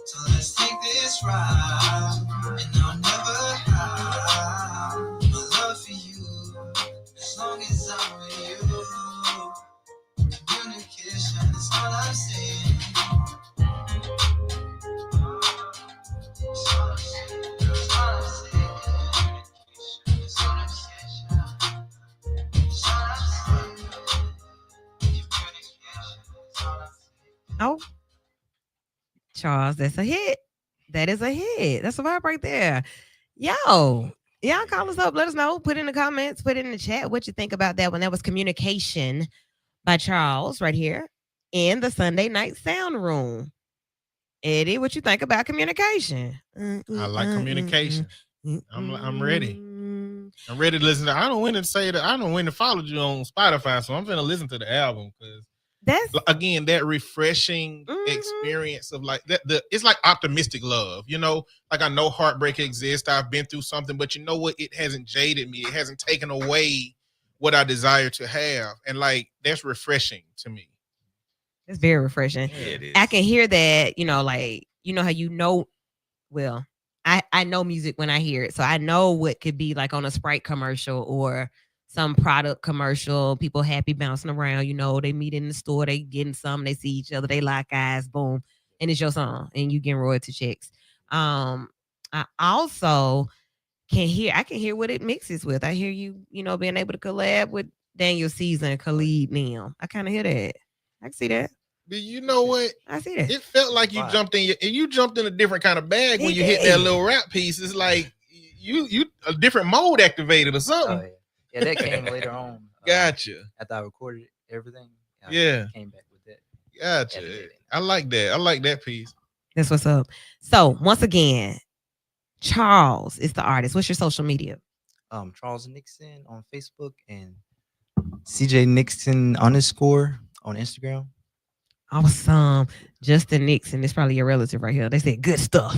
So let's take this ride, and I'll never hide my love for you as long as I'm with you. Communication is all I'm saying. It's all I'm saying. It's all I'm saying. It's all I'm saying. It's all I'm saying. Communication is all I'm saying. Oh, Charles, that's a hit. That is a hit. That's a vibe right there. Yo, y'all call us up. Let us know. Put in the comments. Put it in the chat what you think about that one. That was Communication by Charles right here in the Sunday Night Sound Room. Eddie, what you think about communication? I like communication. I'm ready. I'm ready to listen to. I don't win to say that. I don't win to follow you on Spotify, so I'm gonna listen to the album because that's again that refreshing experience of like that. It's like optimistic love, you know. Like I know heartbreak exists. I've been through something, but you know what? It hasn't jaded me. It hasn't taken away what I desire to have, and like that's refreshing to me. It's very refreshing. Yeah, it is. I can hear that. You know, like you know how you know. Well, I know music when I hear it, so I know what could be like on a Sprite commercial or some product commercial. People happy bouncing around. You know, they meet in the store, they getting something, they see each other, they lock eyes, boom, and it's your song, and you getting royalty checks. I also can hear what it mixes with. I hear you, you know, being able to collab with Daniel Caesar and Khalid Nim. I kind of hear that. I can see that. But you know what? I see that. It felt like you jumped in. You jumped in a different kind of bag when you hit that little rap piece. It's like you a different mode activated or something. Oh, yeah, that came later on. Gotcha. After I recorded everything, I came back with that. Gotcha. I like that. I like that piece. That's what's up. So once again, Charles is the artist. What's your social media? Charles Nixon on Facebook and CJ Nixon _ on Instagram. Awesome. Justin Nixon is probably your relative right here. They said good stuff.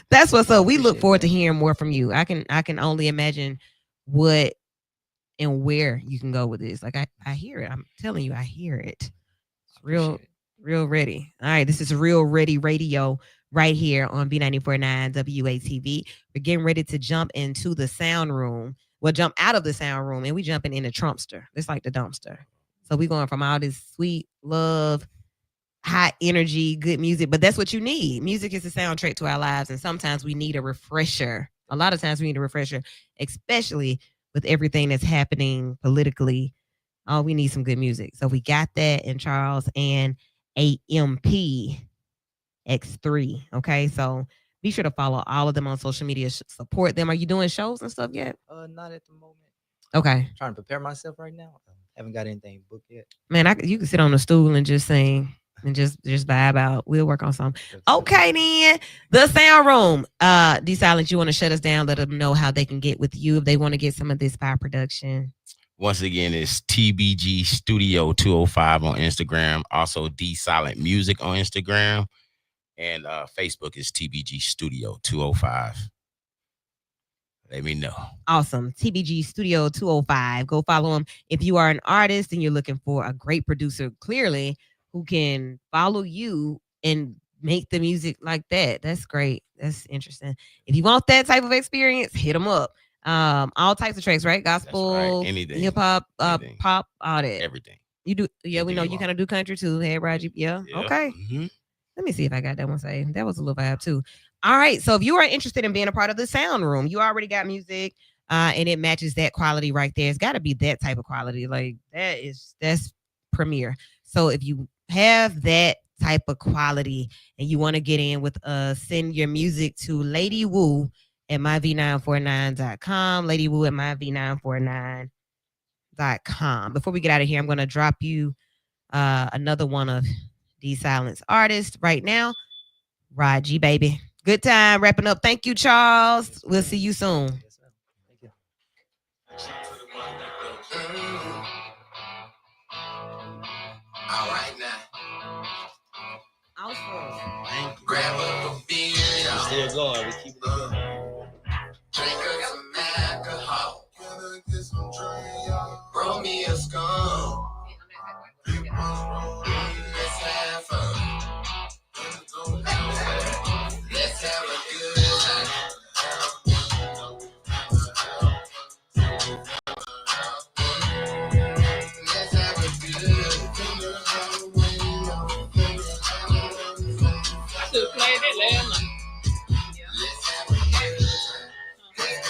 That's what's up. We look forward to hearing more from you. I can only imagine what and where you can go with this. Like I hear it. I'm telling you, I hear it. Real ready. All right. This is Real Ready Radio right here on B94.9 WATV. We're getting ready to jump into the sound room. We'll jump out of the sound room and we jumping in the Trumpster. It's like the dumpster. So we're going from all this sweet love, high energy, good music. But that's what you need. Music is the soundtrack to our lives. And sometimes we need a refresher. A lot of times we need a refresher, especially with everything that's happening politically. Oh, we need some good music. So we got that in Charles and AMP X3. Okay. So be sure to follow all of them on social media. Support them. Are you doing shows and stuff yet? Not at the moment. Okay. I'm trying to prepare myself right now. Haven't got anything booked yet. Man, you can sit on a stool and just sing and just vibe out. We'll work on something. Okay, then. The sound room. D Silence, you want to shut us down? Let them know how they can get with you if they want to get some of this fire production. Once again, it's TBG Studio 205 on Instagram. Also, D Silent Music on Instagram. And Facebook is TBG Studio 205. Let me know. Awesome. TBG Studio 205. Go follow him. If you are an artist and you're looking for a great producer, clearly, who can follow you and make the music like that. That's great. That's interesting. If you want that type of experience, hit them up. All types of tracks, right? Gospel, right. Anything. Hip hop, pop, all that. Everything. You do. Yeah, we know you kind of do country too. Hey, Raji. Yeah. Okay. Mm-hmm. Let me see if I got that one saved. That was a little vibe too. All right. So if you are interested in being a part of the sound room, you already got music and it matches that quality right there. It's got to be that type of quality. Like that's premier. So if you have that type of quality and you want to get in with send your music to Lady Woo at myv949.com. Lady Woo at myv949.com. Before we get out of here, I'm going to drop you another one of D Silence artists right now. Raji, baby. Good time wrapping up. Thank you, Charles. We'll see you soon. Yes, ma'am. Thank you. All right now. Awesome. Grab up a beer, y'all. Still going. We keep it going. Drink up some alcohol. Gonna get some drink, y'all. Roll me a skunk. Let's have fun. Let's have a good time. Let's have a good time. I should have played that last night. Let's have a good time.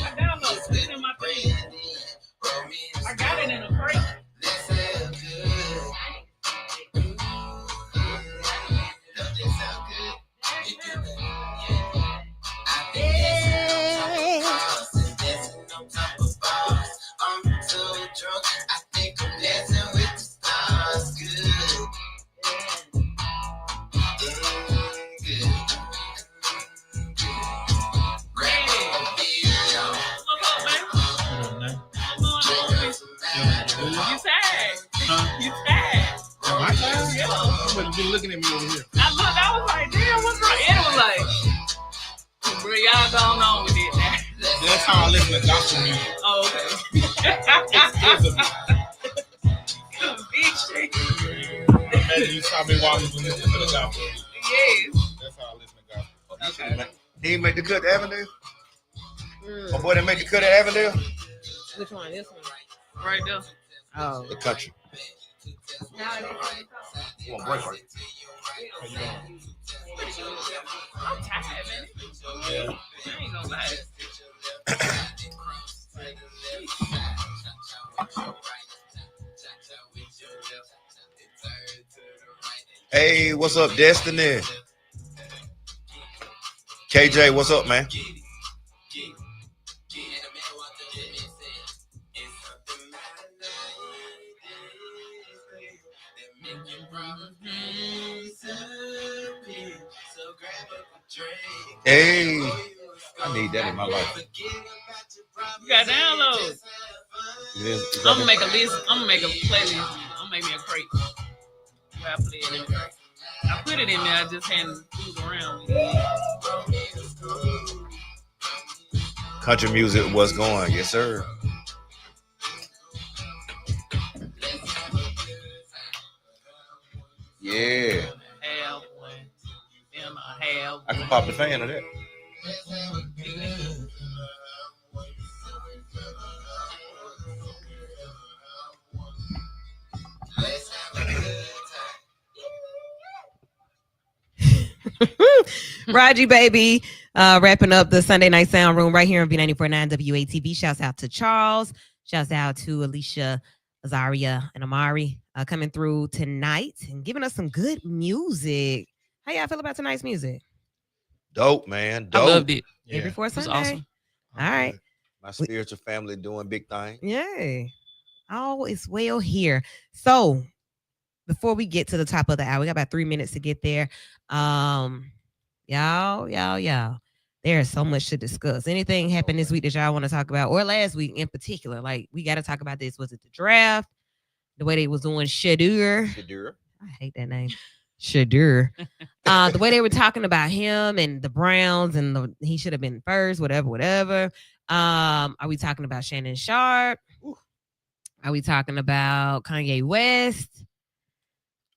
I downloaded it in my thing. I got it in a crate. Let's have good. Don't this sound good? You do it. I've been dancing on top of bars. I'm so drunk, I think I'm dancing with the stars. Good. Good. Grab a beer, y'all. What's up, man? What's going on? You tired? You tired? Am I tired? Yeah. Somebody been looking at me over here. I looked, I was like, damn, what's wrong? And it was like, bro, y'all going on with it now. That's how I listen to gospel music. Oh, okay. Big shit. Imagine you saw me while we was listening to the gospel. Yes. That's how I listen to gospel. He ain't make the cut to Avondale. My boy didn't make the cut at Avondale. Which one? This one? Right there. Oh. The country. You want break, right? I'm tired, man. Yeah. I ain't gonna lie. Hey, what's up, Destiny? KJ, what's up, man? Hey, I need that in my life. You got download. I'm gonna make a list. I'm gonna make a playlist. I'm gonna make me a crate. Where I play it in the crate. I put it in there. I just hadn't moved around with it. Country music was going, yes, sir. Yeah, Have one. Then I have. I can pop the fan of that. Raji, baby. Wrapping up the Sunday night sound room right here on V94.9 WATV. Shouts out to Charles. Shouts out to Alicia, Azaria, and Amari coming through tonight and giving us some good music. How y'all feel about tonight's music? Dope, man. Dope. I loved it. Day before It was Sunday. awesome. All right. My spiritual family doing big things. Yay. All is well here. So before we get to the top of the hour, we got about 3 minutes to get there. Y'all. There's so much to discuss. Anything happened this week that y'all want to talk about, or last week in particular? Like, we got to talk about this. Was it the draft? The way they was doing Shadur? I hate that name. Shadur. The way they were talking about him and the Browns and he should have been first, whatever. Are we talking about Shannon Sharp? Are we talking about Kanye West?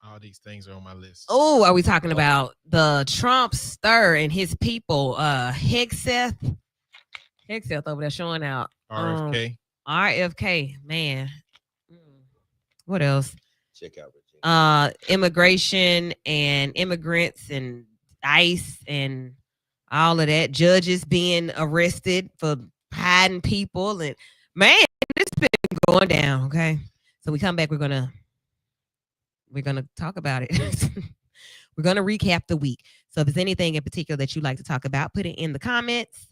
All these things are on my list. Oh, are we talking about the Trump stir and his people? Hexeth over there showing out. RFK. RFK, man. What else? Check out Immigration and immigrants and ICE and all of that. Judges being arrested for hiding people. And man, it's been going down. Okay. So we come back, we're gonna talk about it. We're gonna recap the week. So if there's anything in particular that you'd like to talk about, put it in the comments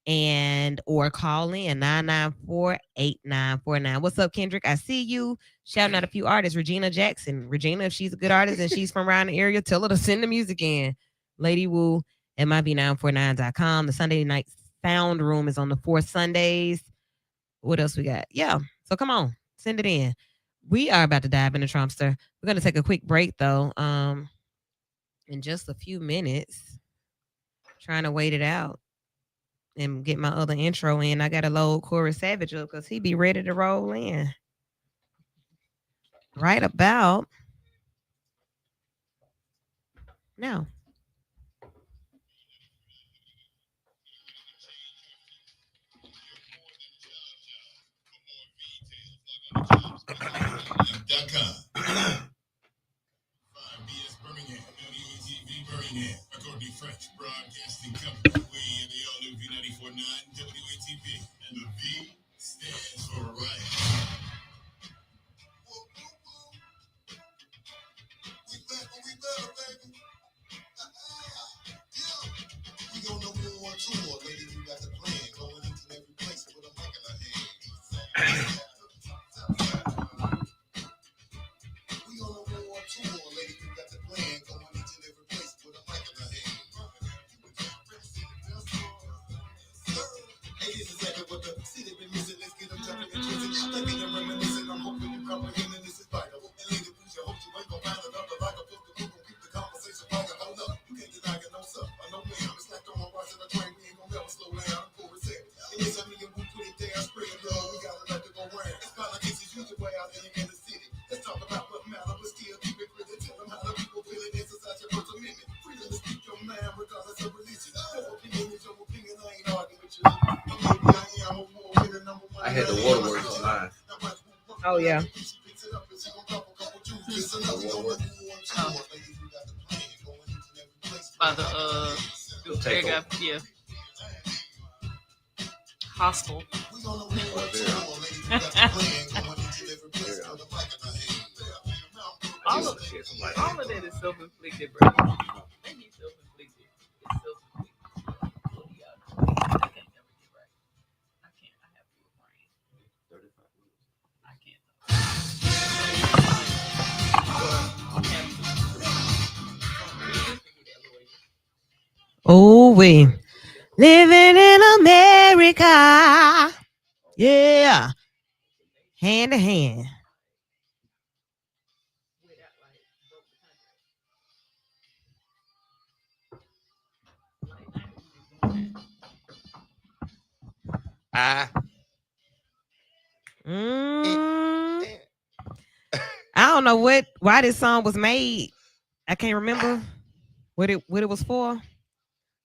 and or call in 994-8949. What's up, Kendrick? I see you. Shouting out a few artists. Regina Jackson. Regina, if she's a good artist and she's from around the area, tell her to send the music in. Lady Woo at myb949.com. The Sunday night Soundroom is on the 4th Sundays. What else we got? Yeah. So come on, send it in. We are about to dive into Trumpster. We're going to take a quick break, though. In just a few minutes, trying to wait it out and get my other intro in. I got to load Corey Savage up because he be ready to roll in. Right about now. BS Birmingham, WATV Birmingham, Courtney French Broadcasting Company. We in the all new V94.9 WATV, and the V stands for right. We better, baby. We go number one tour, lady. We got the plan, going into every place with a mic in our hand. We on number one tour, lady. We got the plan, going into every place with a mic in our hand. Hey, this is exactly what the city been missing. Let's get them jumping and twisting. Thinking and reminiscing. I'm hoping you comprehend this is vital. And lady, please, I hope you ain't gonna find another like a book. We're gonna keep the conversation right. Hold up, you can't deny it, no sir. I know me, I'm slapped on my watch and I train. We ain't gonna never slow down. I'm cool with it. And yes, I mean, we put it down, spray it, y'all. We got it like to go round. It's politics is usually way out there in the city. Let's talk about what matter, but still keep it real. Tell them how the people feel it. Exercise your First Amendment. Freedom to speak your mind, regardless of religion. Your opinion is your opinion. I ain't arguing with you. I had the waterworks online. Oh, yeah. By the yeah. Hostel. all of that is self-inflicted, bro. Maybe self-inflicted. It's self-inflicted. I can't never get right. I can't. I have to brain. 35 minutes. I can't. Oh, we living in America. Yeah. Hand to hand. I don't know why this song was made. I can't remember what it was for.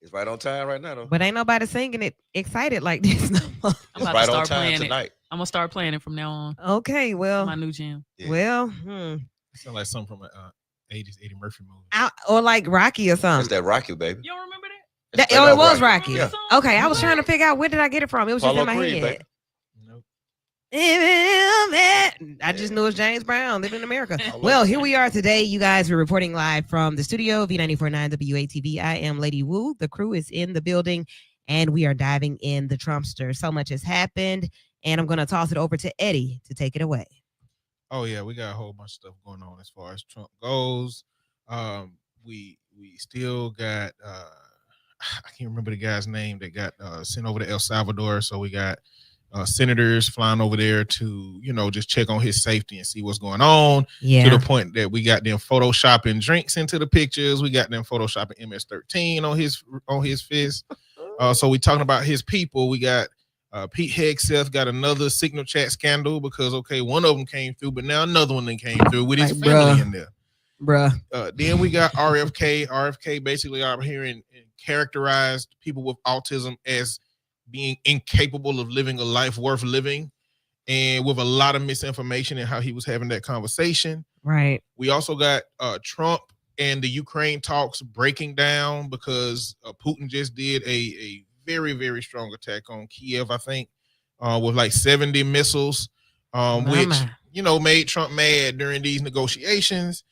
It's right on time right now, though. But ain't nobody singing it excited like this. I'm about to start playing tonight. I'm gonna start playing it from now on. Okay, well, my new jam. Yeah. Well, sound like something from an 80s Eddie Murphy movie, or like Rocky or something. It's that Rocky, baby. You don't remember that? It was Rocky. Yeah. Okay, I was trying to figure out where did I get it from. It was just in my head. Baby. I just knew it was James Brown, living in America. Well, here we are today, you guys. We're reporting live from the studio, V94.9 WATV. I am Lady Woo. The crew is in the building, and we are diving in the Trumpster. So much has happened, and I'm going to toss it over to Eddie to take it away. Oh, yeah, we got a whole bunch of stuff going on as far as Trump goes. We still got, I can't remember the guy's name that got sent over to El Salvador, so we got senators flying over there to, just check on his safety and see what's going on. Yeah. To the point that we got them photoshopping drinks into the pictures. We got them photoshopping MS-13 on his fist. So we talking about his people. We got Pete Hegseth got another signal chat scandal because one of them came through, but now another one that came through with his family in there. Bruh. Then we got RFK. RFK basically out here and characterized people with autism as being incapable of living a life worth living, and with a lot of misinformation in how he was having that conversation. Right. We also got Trump and the Ukraine talks breaking down because Putin just did a very, very strong attack on Kiev, I think, with like 70 missiles, which, made Trump mad during these negotiations.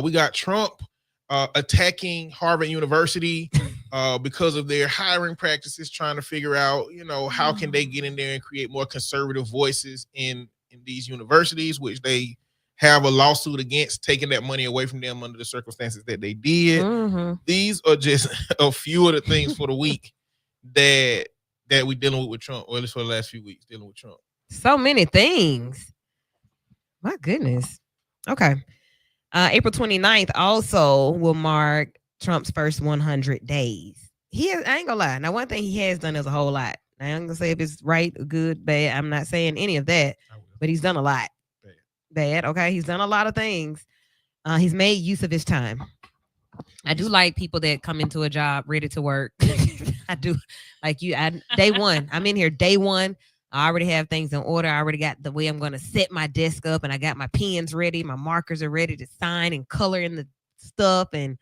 We got Trump attacking Harvard University because of their hiring practices, trying to figure out, how can they get in there and create more conservative voices in these universities, which they have a lawsuit against taking that money away from them under the circumstances that they did. Mm-hmm. These are just a few of the things for the week that we're dealing with Trump, or at least for the last few weeks dealing with Trump. So many things. My goodness. Okay. April 29th also will mark Trump's first 100 days. I ain't gonna lie. Now, one thing he has done is a whole lot. I ain't gonna say if it's right, good, bad. I'm not saying any of that, but he's done a lot. Bad. Okay. He's done a lot of things. He's made use of his time. I do like people that come into a job ready to work. I do like you. Day one, I'm in here day one. I already have things in order. I already got the way I'm going to set my desk up, and I got my pens ready. My markers are ready to sign and color in the stuff. And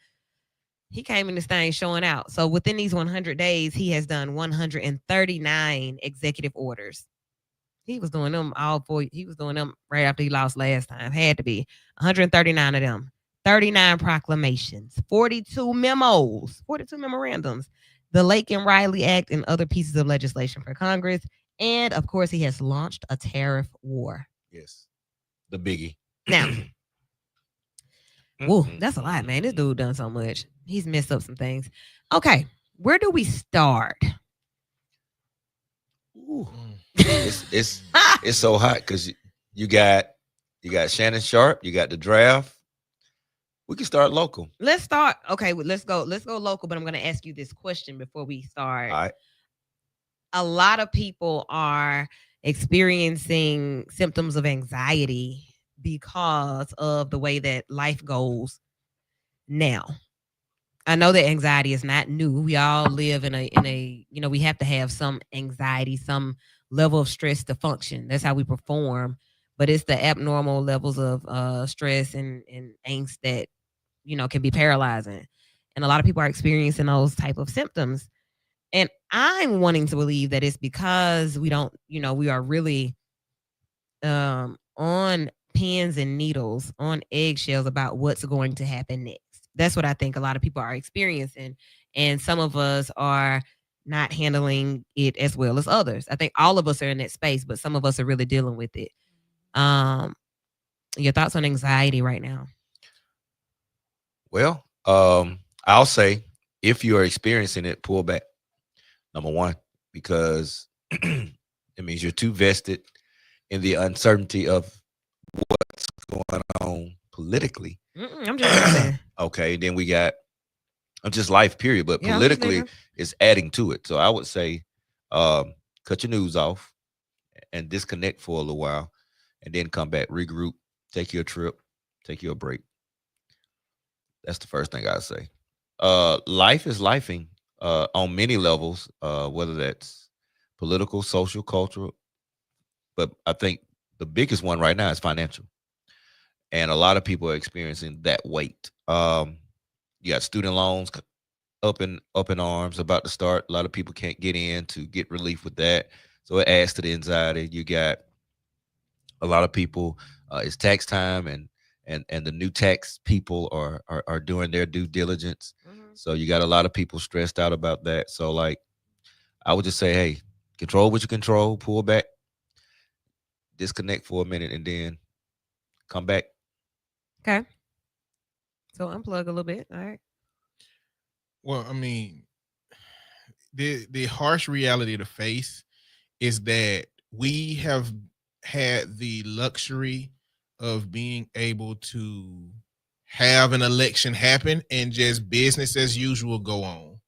he came in this thing showing out. So within these 100 days, he has done 139 executive orders. He was doing them he was doing them right after he lost last time. Had to be 139 of them. 39 proclamations, 42 memos, 42 memorandums, the Lake and Riley Act, and other pieces of legislation for Congress. And of course, he has launched a tariff war. Yes. The biggie. Now, whoa, that's a lot, man. This dude done so much. He's messed up some things. Okay, where do we start? Ooh. It's so hot because you got Shannon Sharp, you got the draft. We can start local. Let's start. Okay, let's go local. But I'm going to ask you this question before we start. All right. A lot of people are experiencing symptoms of anxiety because of the way that life goes now. I know that anxiety is not new. We all live in a we have to have some anxiety, some level of stress to function. That's how we perform. But it's the abnormal levels of stress and angst that can be paralyzing. And a lot of people are experiencing those type of symptoms. And I'm wanting to believe that it's because we are really on pins and needles, on eggshells about what's going to happen next. That's what I think a lot of people are experiencing. And some of us are not handling it as well as others. I think all of us are in that space, but some of us are really dealing with it. Your thoughts on anxiety right now? Well, I'll say if you are experiencing it, pull back. Number one, because it means you're too vested in the uncertainty of what's going on politically. I'm just saying. Okay, then we got just life, period. But politically, it's adding to it. So I would say, cut your news off and disconnect for a little while, and then come back, regroup, take you a trip, take you a break. That's the first thing I'd say. Life is lifing on many levels, whether that's political, social, cultural. But I think the biggest one right now is financial. And a lot of people are experiencing that weight. You got student loans up in arms about to start. A lot of people can't get in to get relief with that. So it adds to the anxiety. You got a lot of people, it's tax time and the new tax people are doing their due diligence. So you got a lot of people stressed out about that. So like, I would just say, hey, control what you control, pull back, disconnect for a minute, and then come back. Okay. So unplug a little bit. All right. Well, I mean, the harsh reality to face is that we have had the luxury of being able to have an election happen and just business as usual go on,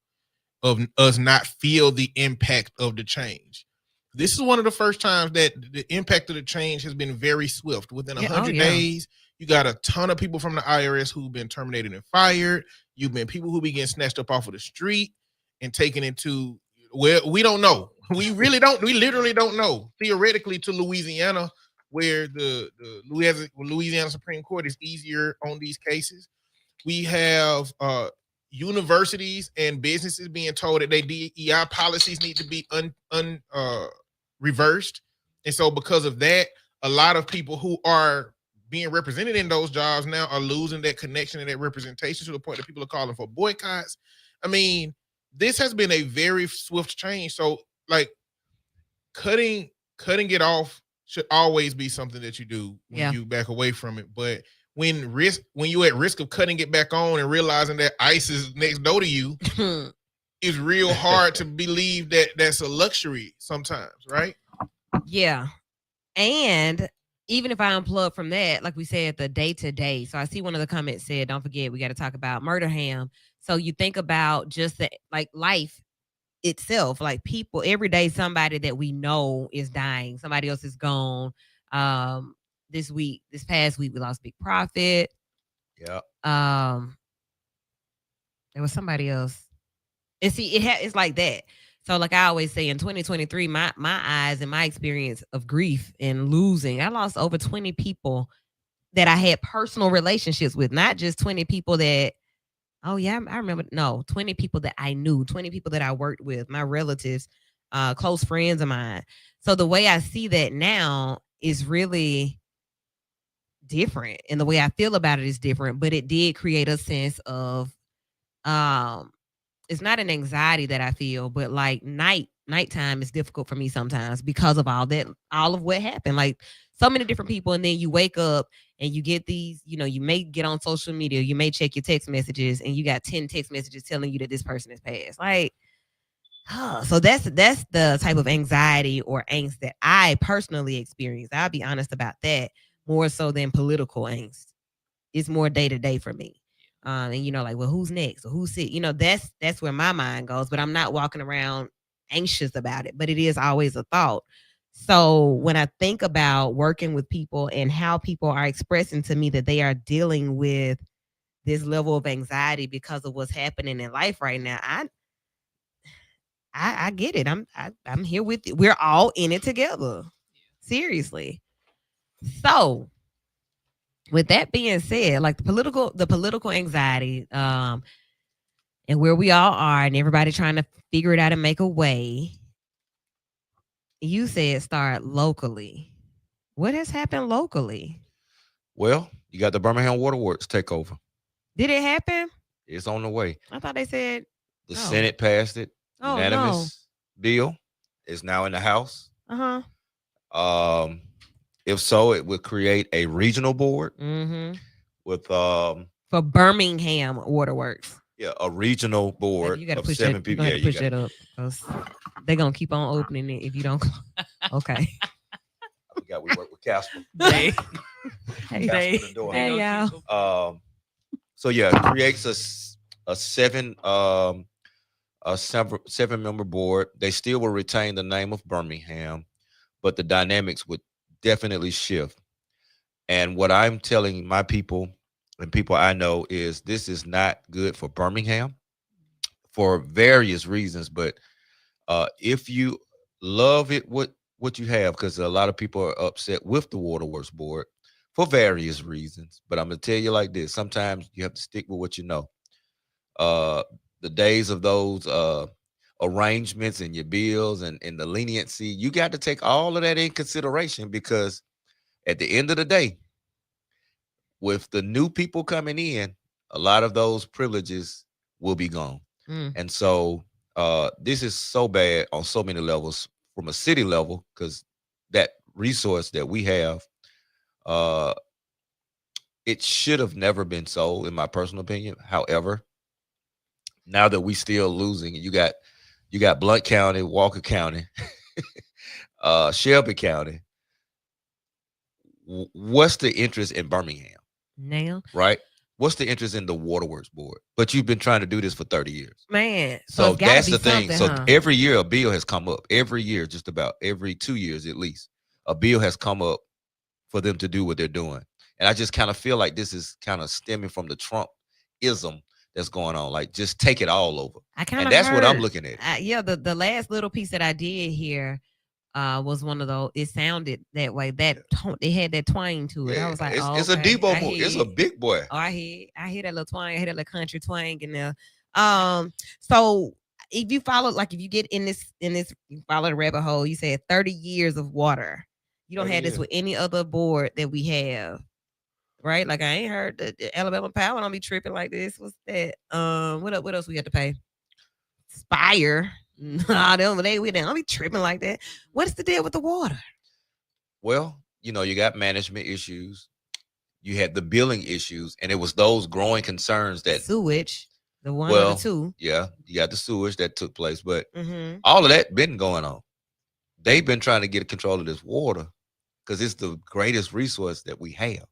of us not feel the impact of the change. This is one of the first times that the impact of the change has been very swift. Within 100 days, you got a ton of people from the IRS who've been terminated and fired. You've been people who be getting snatched up off of the street and taken into where we don't know. We literally don't know. Theoretically, to Louisiana, where the Louisiana Supreme Court is easier on these cases. We have universities and businesses being told that their DEI policies need to be reversed. And so because of that, a lot of people who are being represented in those jobs now are losing that connection and that representation, to the point that people are calling for boycotts. I mean, this has been a very swift change. So like cutting it off should always be something that you do when you back away from it. But when you at risk of cutting it back on and realizing that ice is next door to you, it's real hard to believe that that's a luxury sometimes, right? Yeah. And even if I unplug from that, like we said, the day to day. So I see one of the comments said, don't forget, we got to talk about murder ham. So you think about just the like life itself, like people every day, somebody that we know is dying, somebody else is gone. This past week, we lost Big Prophet. Yeah. There was somebody else. And see, it's like that. So like I always say in 2023, my eyes and my experience of grief and losing, I lost over 20 people that I had personal relationships with, not just 20 people that, oh yeah, I remember. No, 20 people that I knew, 20 people that I worked with, my relatives, close friends of mine. So the way I see that now is really different. And the way I feel about it is different, but it did create a sense of, it's not an anxiety that I feel, but like nighttime is difficult for me sometimes because of all of what happened. Like so many different people. And then you wake up and you get these, you may get on social media, you may check your text messages and you got 10 text messages telling you that this person has passed. Like, so that's the type of anxiety or angst that I personally experience. I'll be honest about that, more so than political angst. It's more day to day for me. And like, well, who's next or who's sick? That's where my mind goes, but I'm not walking around anxious about it, but it is always a thought. So when I think about working with people and how people are expressing to me that they are dealing with this level of anxiety because of what's happening in life right now, I get it. I'm here with you. We're all in it together. Seriously. So with that being said, like the political anxiety, and where we all are and everybody trying to figure it out and make a way, you said start locally. What has happened locally? Well, you got the Birmingham Waterworks takeover. Did it happen? It's on the way. I thought they said the Senate passed it. Oh, unanimous bill. It's now in the House. If so, it would create a regional board with for Birmingham Waterworks. Yeah, a regional board you gotta of push 7 that, people. You push that up because they're gonna keep on opening it if you don't. Okay. I forgot we work with Casper. Hey, hey, y'all. So yeah, it creates a 7-member board. They still will retain the name of Birmingham, but the dynamics would definitely shift. And what I'm telling my people and people I know is this is not good for Birmingham for various reasons. But if you love it, what you have, because a lot of people are upset with the Waterworks Board for various reasons. But I'm gonna tell you like this: sometimes you have to stick with what you know. The days of those arrangements and your bills and the leniency, you got to take all of that in consideration, because at the end of the day, with the new people coming in, a lot of those privileges will be gone. And so this is so bad on so many levels. From a city level, because that resource that we have, it should have never been sold, in my personal opinion. However, now that we still losing, you got Blount County, Walker County, Shelby County. What's the interest in Birmingham? Now, right? What's the interest in the Waterworks Board? But you've been trying to do this for 30 years. Man. So that's the thing. So every year a bill has come up. Every year, just about every 2 years at least, a bill has come up for them to do what they're doing. And I just kind of feel like this is kind of stemming from the Trump-ism that's going on. Like, just take it all over. And that's what I'm looking at. The last little piece that I did hear was one of those. It sounded that way. That it had that twang to it. I was like, it's a Debo move. It's a big boy. Oh, I hear that little twang. I hear that little country twang in there. So if you follow, like, if you get in this, you follow the rabbit hole. You said 30 years of water. You don't have this with any other board that we have, right? Like, I ain't heard the Alabama Power don't be tripping like this. What's that? What else we have to pay? Spire. Nah, we don't be tripping like that. What is the deal with the water? Well, you got management issues. You had the billing issues, and it was those growing concerns that sewage, the one or the two. Yeah, you got the sewage that took place, but all of that been going on. They've been trying to get control of this water because it's the greatest resource that we have.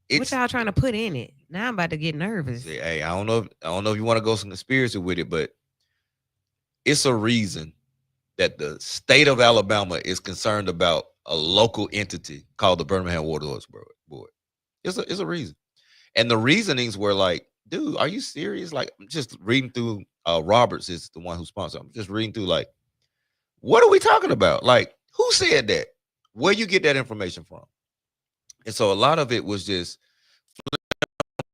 What y'all trying to put in it? Now I'm about to get nervous. Hey, I don't know if you want to go some conspiracy with it, but it's a reason that the state of Alabama is concerned about a local entity called the Birmingham Water Works Board. It's a reason. And the reasonings were like, dude, are you serious? Like, I'm just reading through, Roberts is the one who sponsored. I'm just reading through, like, what are we talking about? Like, who said that? Where you get that information from? And so a lot of it was just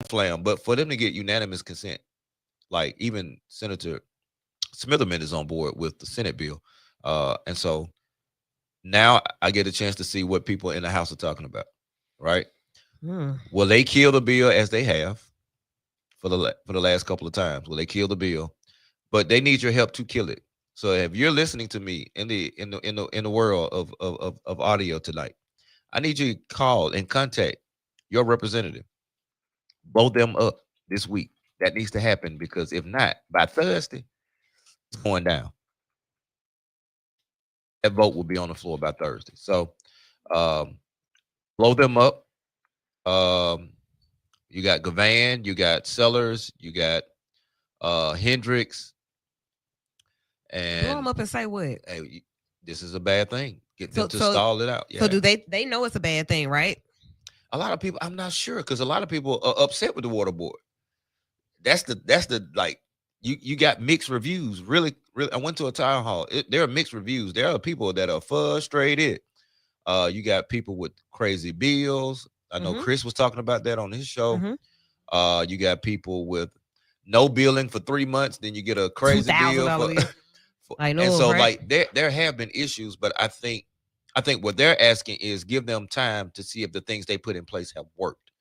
flam. But for them to get unanimous consent, like even Senator Smitherman is on board with the Senate bill. And so now I get a chance to see what people in the House are talking about, right? Will they kill the bill as they have for the last couple of times? Will they kill the bill? But they need your help to kill it. So if you're listening to me in the world of audio tonight, I need you to call and contact your representative. Blow them up this week. That needs to happen, because if not, by Thursday, it's going down. That vote will be on the floor by Thursday. So blow them up. You got Gavan, you got Sellers, you got Hendricks. And blow them up and say what? Hey, this is a bad thing. Get them to stall it out. Yeah. So do they know it's a bad thing, right? A lot of people, I'm not sure, because a lot of people are upset with the water board. That's the like, you got mixed reviews. Really, I went to a town hall. There are mixed reviews. There are people that are frustrated. You got people with crazy bills. I know Chris was talking about that on his show. You got people with no billing for 3 months, then you get a crazy bill. I know, and so right? Like there have been issues, but I think what they're asking is give them time to see if the things they put in place have worked.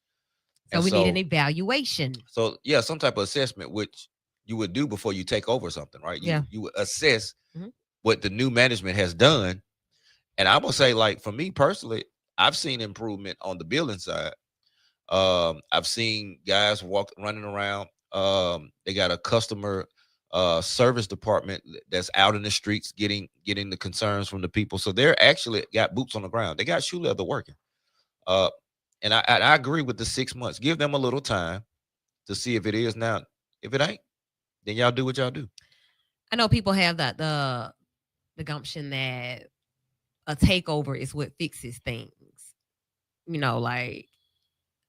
So we need an evaluation. So yeah, some type of assessment, which you would do before you take over something, right? You would assess what the new management has done. And I will say, like, for me personally, I've seen improvement on the billing side. I've seen guys running around. They got a customer service department that's out in the streets getting the concerns from the people. So they're actually got boots on the ground. They got shoe leather working. And I agree with the 6 months. Give them a little time to see if it is. Now, if it ain't, then y'all do what y'all do. I know people have that the gumption that a takeover is what fixes things. Like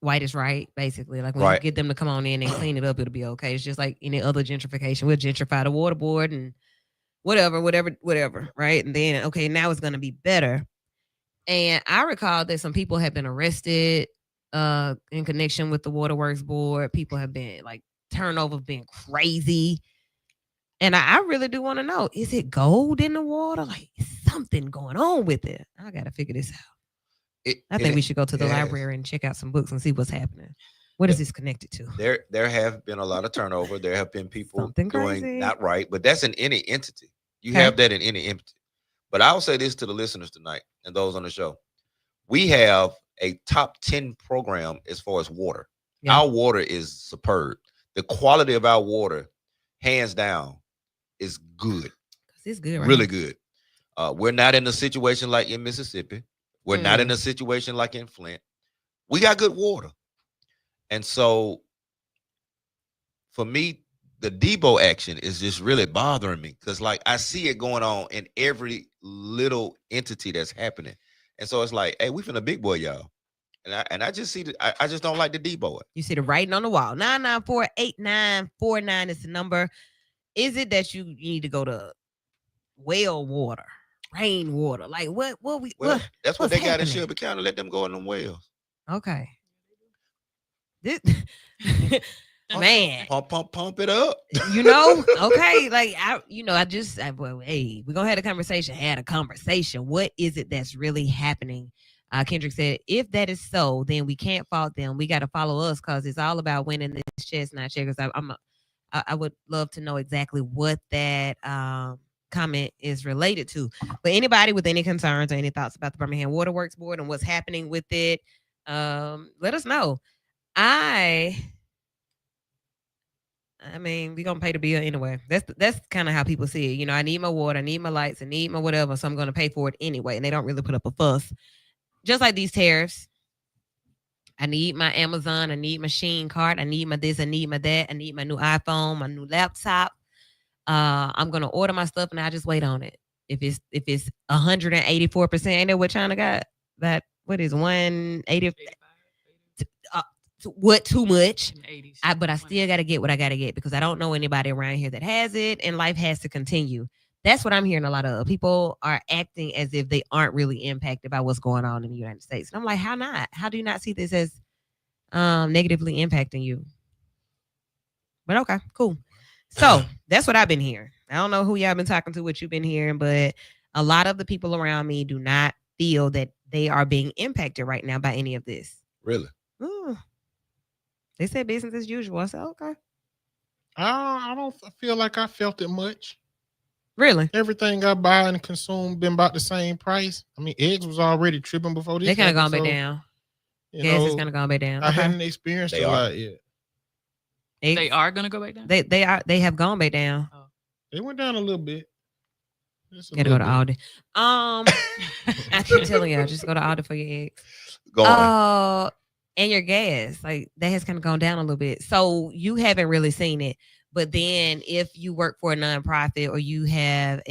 white is right, basically. Like when you get them to come on in and clean it up, it'll be okay. It's just like any other gentrification. We'll gentrify the water board and whatever, right? And then, okay, now it's going to be better. And I recall that some people have been arrested in connection with the Waterworks Board. People have been, like, turnover been crazy. And I really do want to know, is it gold in the water? Like, is something going on with it? I got to figure this out. I think we should go to the library and check out some books and see what's happening. What is this connected to? There have been a lot of turnover. There have been people doing not right, but that's in any entity. You have that in any entity. But I'll say this to the listeners tonight and those on the show. We have a top 10 program as far as water. Yeah. Our water is superb. The quality of our water, hands down, is good. It's good, right? Really good. We're not in a situation like in Mississippi. We're not in a situation like in Flint. We got good water. And so for me, the Debo action is just really bothering me, because like I see it going on in every little entity that's happening. And so it's like, hey, we finna big boy y'all. And I just see I just don't like the Debo. You see the writing on the wall. 994-8949 is the number. Is it that you need to go to well water, rainwater? Like what that's what they got in Shelby County. Let them go in them wells. Okay. Man, pump it up. Okay. Like hey, we're gonna have a conversation. What is it that's really happening? Kendrick said, if that is so, then we can't fault them. We got to follow us, because it's all about winning this chestnut checkers. I would love to know exactly what that comment is related to. But anybody with any concerns or any thoughts about the Birmingham Waterworks Board and what's happening with it, let us know. I mean, we're gonna pay the bill anyway. That's kind of how people see it. You know, I need my water, I need my lights, I need my whatever, so I'm gonna pay for it anyway. And they don't really put up a fuss. Just like these tariffs. I need my Amazon, I need my Shein cart, I need my this, I need my that, I need my new iPhone, my new laptop. I'm gonna order my stuff and I just wait on it. If it's 184%, ain't that what China got? That what is 180? What too much? But I still gotta get what I gotta get because I don't know anybody around here that has it, and life has to continue. That's what I'm hearing a lot of. People are acting as if they aren't really impacted by what's going on in the United States. And I'm like, how not? How do you not see this as negatively impacting you? But okay, cool. So that's what I've been hearing. I don't know who y'all been talking to, what you've been hearing, but a lot of the people around me do not feel that they are being impacted right now by any of this. Really? They said business as usual. I said, okay. I don't feel like I felt it much. Really? Everything I buy and consume been about the same price. I mean, eggs was already tripping before this. They kind of gone back down. Gas is kind of gone back down. I hadn't experienced a lot yet. They are gonna go back down. They have gone back down. Oh. They went down a little bit. Gotta go to Aldi. I keep telling y'all, just go to Aldi for your eggs. Go on. And your gas, like that has kind of gone down a little bit. So you haven't really seen it. But then if you work for a nonprofit or you have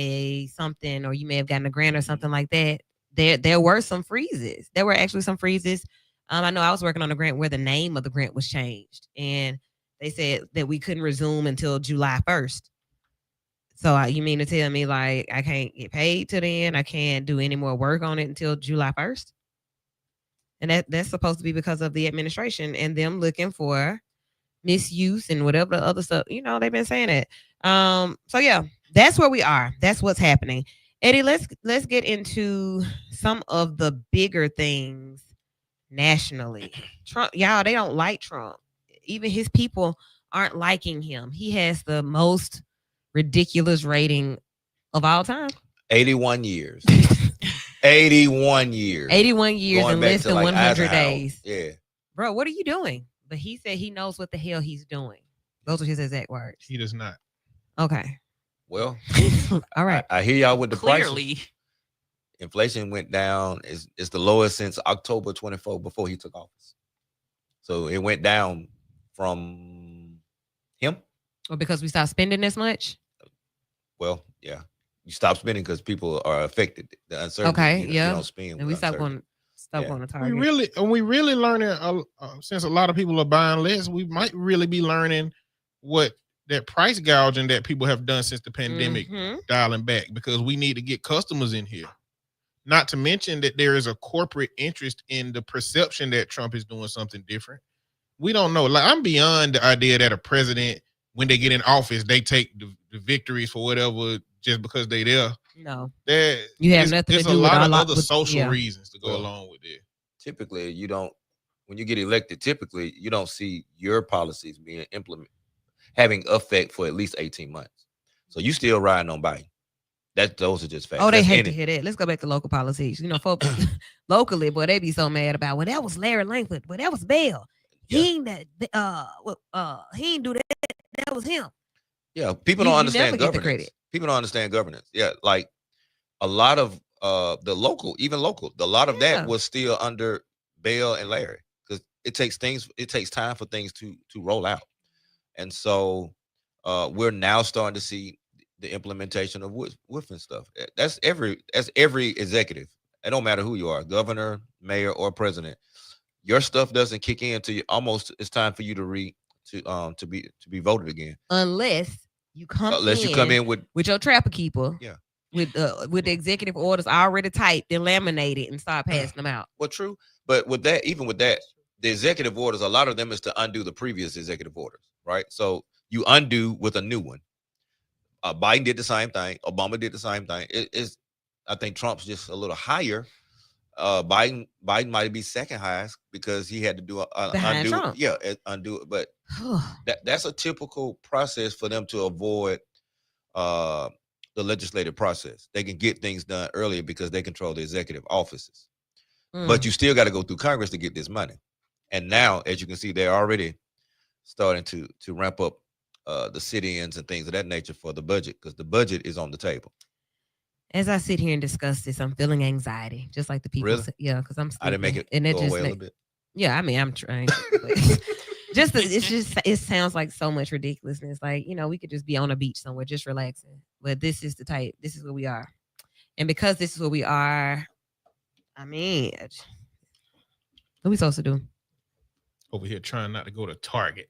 something, or you may have gotten a grant or something like that, there were some freezes. There were actually some freezes. I know I was working on a grant where the name of the grant was changed, and they said that we couldn't resume until July 1st. So you mean to tell me like I can't get paid till then? I can't do any more work on it until July 1st? And that's supposed to be because of the administration and them looking for misuse and whatever the other stuff. You know, they've been saying it. So yeah, that's where we are. That's what's happening. Eddie, let's get into some of the bigger things nationally. Trump, y'all, they don't like Trump. Even his people aren't liking him. He has the most ridiculous rating of all time. 81 years. 81 years. 81 years Going in back less to, than like, 100 Eisenhower. days. Yeah. Bro, what are you doing? But he said he knows what the hell he's doing. Those are his exact words. He does not. Okay. Well, all right. I hear y'all with the Clearly. prices. Inflation went down. It's the lowest since October 24 before he took office. So it went down from him. Well, because we stopped spending this much? Well, yeah. You stop spending because people are affected. The uncertainty. Okay, you yeah. don't spend. And we stopped going to Target. We really learning, since a lot of people are buying less, we might really be learning what that price gouging that people have done since the pandemic dialing back, because we need to get customers in here. Not to mention that there is a corporate interest in the perception that Trump is doing something different. We don't know. Like, I'm beyond the idea that a president, when they get in office, they take the victories for whatever just because they there. No. You have nothing to do with a lot of other social reasons to go along with it. Typically, you don't, when you get elected, typically you don't see your policies being implemented, having effect for at least 18 months. So you still riding on Biden. Those are just facts. Oh, they hate to hear that. Let's go back to local politics. You know, folks locally, boy, they be so mad about, well, that was Larry Langford, but that was Bell. He ain't he ain't do that. That was him. Yeah, people don't understand governance. People don't understand governance. Yeah, like a lot of the local, a lot of that was still under Bell and Larry, because it takes time for things to roll out. And so we're now starting to see the implementation of WIF and stuff. That's every executive. It don't matter who you are, governor, mayor, or president. Your stuff doesn't kick in until it's time for you to be voted again. Unless you come in with your trapper keeper. Yeah. With the executive orders already typed and laminated and start passing them out. Well, true. But even with that, the executive orders, a lot of them is to undo the previous executive orders, right? So you undo with a new one. Biden did the same thing. Obama did the same thing. I think Trump's just a little higher. Biden might be second highest because he had to do undo. Trump. Yeah, undo it. But that's a typical process for them to avoid the legislative process. They can get things done earlier because they control the executive offices. But you still got to go through Congress to get this money. And now, as you can see, they're already starting to ramp up the sit-ins and things of that nature for the budget, because the budget is on the table. As I sit here and discuss this, I'm feeling anxiety, just like the people. Really? Yeah, because I'm. I didn't make it and go away a little bit. Yeah, I mean, I'm trying. It sounds like so much ridiculousness. Like, we could just be on a beach somewhere, just relaxing. But this is where we are, and because this is where we are, I mean, what are we supposed to do? Over here trying not to go to Target.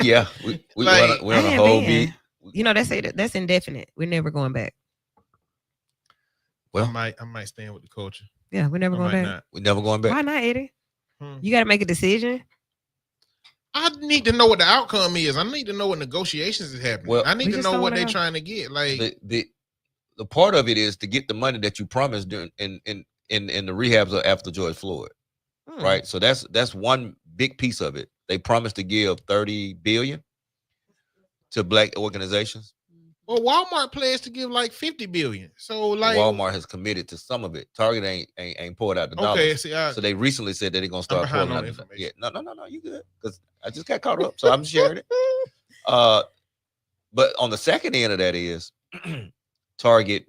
Yeah, we're on a whole beat. That's indefinite. We're never going back. Well, I might stand with the culture. Yeah, we're never going back. We're never going back. Why not, Eddie? You got to make a decision. I need to know what the outcome is. I need to know what negotiations is happening. Well, I need to know what they're trying to get. Like the part of it is to get the money that you promised during in the rehabs after George Floyd, right? So that's one big piece of it. They promised to give $30 billion to Black organizations. Well, Walmart plans to give like $50 billion. So like Walmart has committed to some of it. Target ain't poured out the dollars. So they recently said that they're gonna start pouring out the yeah. No, you good. Because I just got caught up, so I'm sharing it. But on the second end of that is Target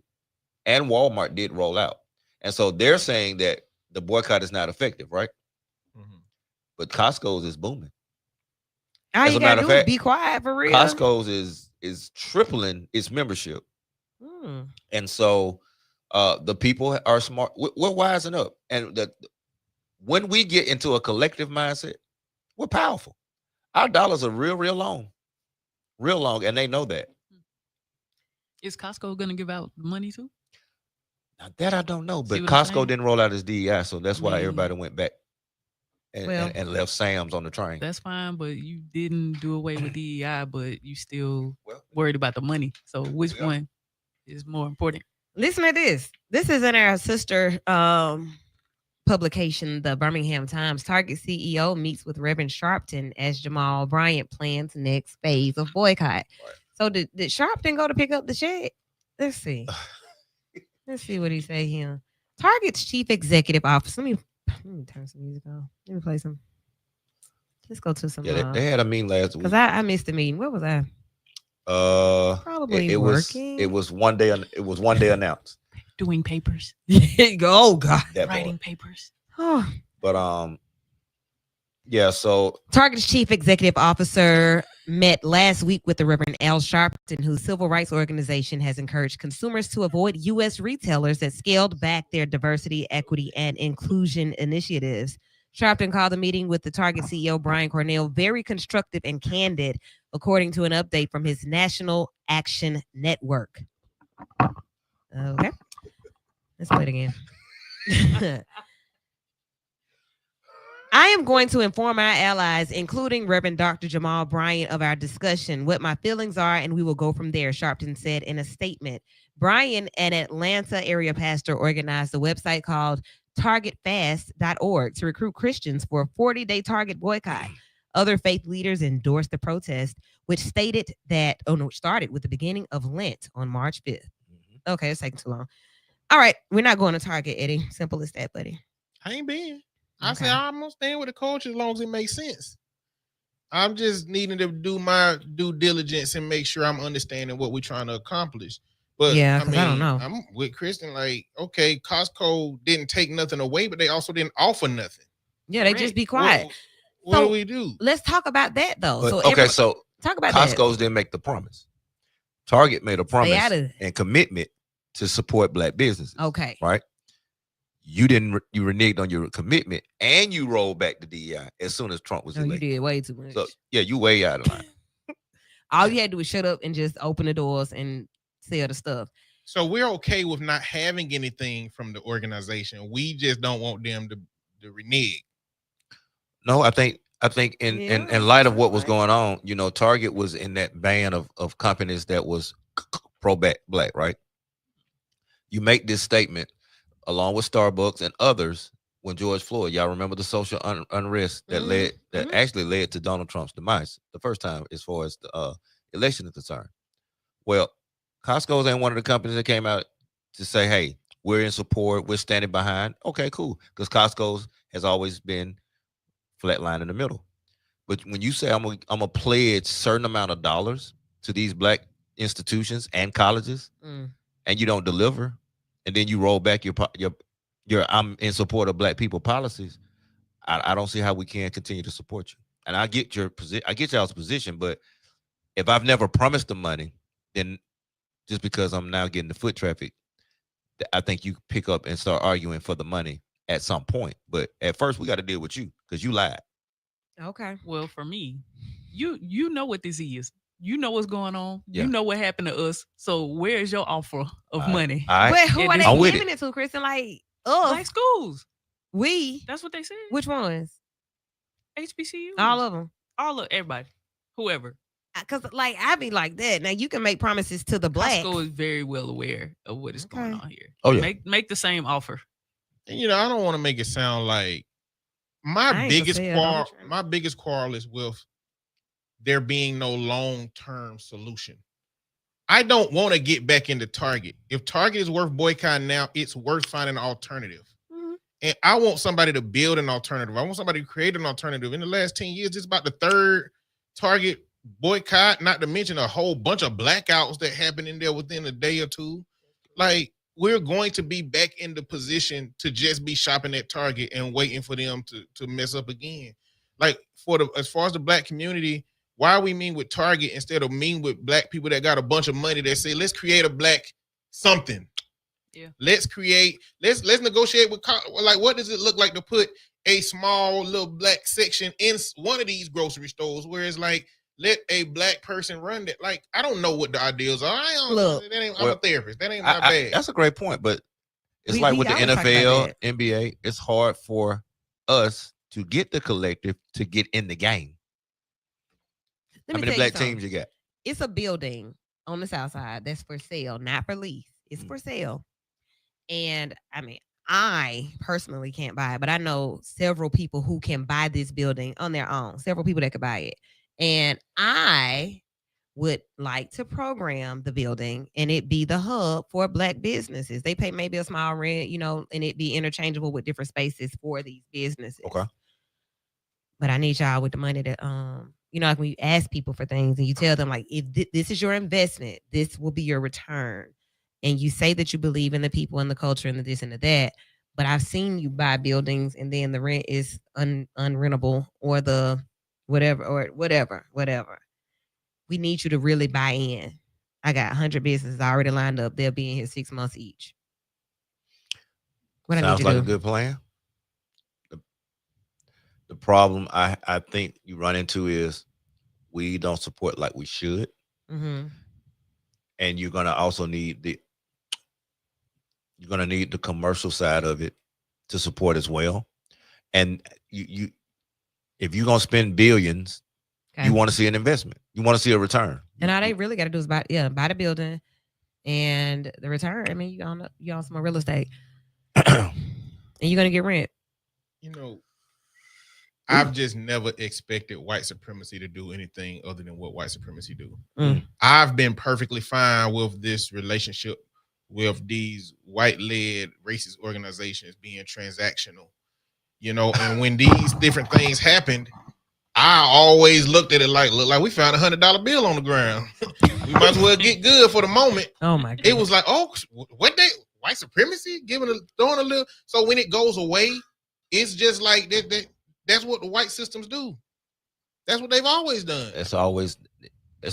and Walmart did roll out. And so they're saying that the boycott is not effective, right? But Costco's is booming. As a matter of fact, be quiet for real. Costco's is tripling its membership. And so the people are smart. We're wising up. And when we get into a collective mindset, we're powerful. Our dollars are real long. And they know that. Is Costco going to give out money too? Now that I don't know, but Costco didn't roll out its DEI, so that's why everybody went back and left Sam's on the train. That's fine, but you didn't do away with DEI, but you still worried about the money. So which one is more important? Listen to this. This is in our sister publication, the Birmingham Times. Target CEO meets with Reverend Sharpton as Jamal Bryant plans next phase of boycott. So did Sharpton go to pick up the check? Let's see. Let's see what he say here. Target's chief executive officer. Let me turn some music on. Let me play some. Let's go to some. Yeah, they had a meeting last week. Because I missed the meeting. Where was I? Probably working. It was one day. It was one day announced. Doing papers. Oh God. Writing papers. But yeah. So Target's chief executive officer met last week with the Reverend Al Sharpton, whose civil rights organization has encouraged consumers to avoid U.S. retailers that scaled back their diversity, equity, and inclusion initiatives. Sharpton called the meeting with the Target CEO, Brian Cornell, very constructive and candid, according to an update from his National Action Network. Okay. Let's play it again. I am going to inform our allies, including Reverend Dr. Jamal Bryant, of our discussion, what my feelings are, and we will go from there, Sharpton said in a statement. Bryant, an Atlanta area pastor, organized a website called targetfast.org to recruit Christians for a 40-day Target boycott. Other faith leaders endorsed the protest, which started with the beginning of Lent on March 5th. Okay, it's taking too long. All right, we're not going to Target, Eddie. Simple as that, buddy. I ain't been. I said I'm gonna stand with the culture as long as it makes sense. I'm just needing to do my due diligence and make sure I'm understanding what we're trying to accomplish. But yeah, I don't know. I'm with Kristen. Like, okay, Costco didn't take nothing away, but they also didn't offer nothing. Yeah, they just be quiet. What do we do? Let's talk about that though. But, so talk about Costco's didn't make the promise. Target made a promise and commitment to support Black businesses. Okay, right. You reneged on your commitment and you rolled back the DEI as soon as Trump was elected. You did way too much. So yeah, you way out of line. All you had to do was shut up and just open the doors and sell the stuff. So we're okay with not having anything from the organization. We just don't want them to renege. No, I think in light of what was going on, Target was in that band of companies that was pro-Black, right? You make this statement along with Starbucks and others when George Floyd, y'all remember the social unrest that actually led to Donald Trump's demise the first time as far as the election is concerned. Well, Costco's ain't one of the companies that came out to say, hey, we're in support, we're standing behind. Okay, cool. Because Costco's has always been flatline in the middle. But when you say I'm a pledge certain amount of dollars to these black institutions and colleges, and you don't deliver, and then you roll back your I'm in support of black people policies, I don't see how we can continue to support you. And I get your position, I get y'all's position, but if I've never promised the money, then just because I'm now getting the foot traffic, I think you pick up and start arguing for the money at some point. But at first, we got to deal with you because you lied. Okay. Well, for me, you know what this is. You know what's going on. Yeah. You know what happened to us. So where's your offer of money? But who are I'm they giving it to, Kristen? Like us? Like schools. We? That's what they said. Which ones? HBCU. All of them. All of everybody. Whoever. Because like I be like that. Now you can make promises to the black. Costco is very well aware of what is going on here. Oh yeah. Make the same offer. And you know, I don't want to make it sound like my biggest quarrel is with there being no long-term solution. I don't want to get back into Target. If Target is worth boycotting now, it's worth finding an alternative. And I want somebody to build an alternative. I want somebody to create an alternative. In the last 10 years, it's about the third Target boycott, not to mention a whole bunch of blackouts that happened in there within a day or two. Like, we're going to be back in the position to just be shopping at Target and waiting for them to mess up again. Like, as far as the black community, why we meet with Target instead of meeting with black people that got a bunch of money that say, let's create a black something. Yeah. Let's negotiate with, like, what does it look like to put a small little black section in one of these grocery stores where it's like, let a black person run that. Like, I don't know what the ideals are. I'm a therapist. That ain't my bag. That's a great point, but it's like with the NFL, NBA, it's hard for us to get the collective to get in the game. How many black teams you got? It's a building on the south side that's for sale, not for lease. It's for sale. And I mean, I personally can't buy it, but I know several people who can buy this building on their own, several people that could buy it. And I would like to program the building and it be the hub for black businesses. They pay maybe a small rent, you know, and it be interchangeable with different spaces for these businesses. Okay. But I need y'all with the money to, you know, like when you ask people for things and you tell them like, if this is your investment, this will be your return. And you say that you believe in the people and the culture and the this and the that. But I've seen you buy buildings and then the rent is unrentable or the whatever. We need you to really buy in. I got 100 businesses already lined up. They'll be in here 6 months each. Sounds like a good plan. The problem I think you run into is we don't support like we should. Mm-hmm. And you're gonna also need the commercial side of it to support as well. And you if you're gonna spend billions, you want to see an investment. You want to see a return. And all they really got to do is buy the building and the return. I mean, you on some real estate, and you're gonna get rent. You know, I've just never expected white supremacy to do anything other than what white supremacy do. I've been perfectly fine with this relationship with these white-led racist organizations being transactional. You know, and when these different things happened, I always looked at it like we found $100 bill on the ground. We might as well get good for the moment. Oh my God. It was like, oh, what white supremacy throwing a little. So when it goes away, it's just like that. That's what the white systems do. That's what they've always done. It's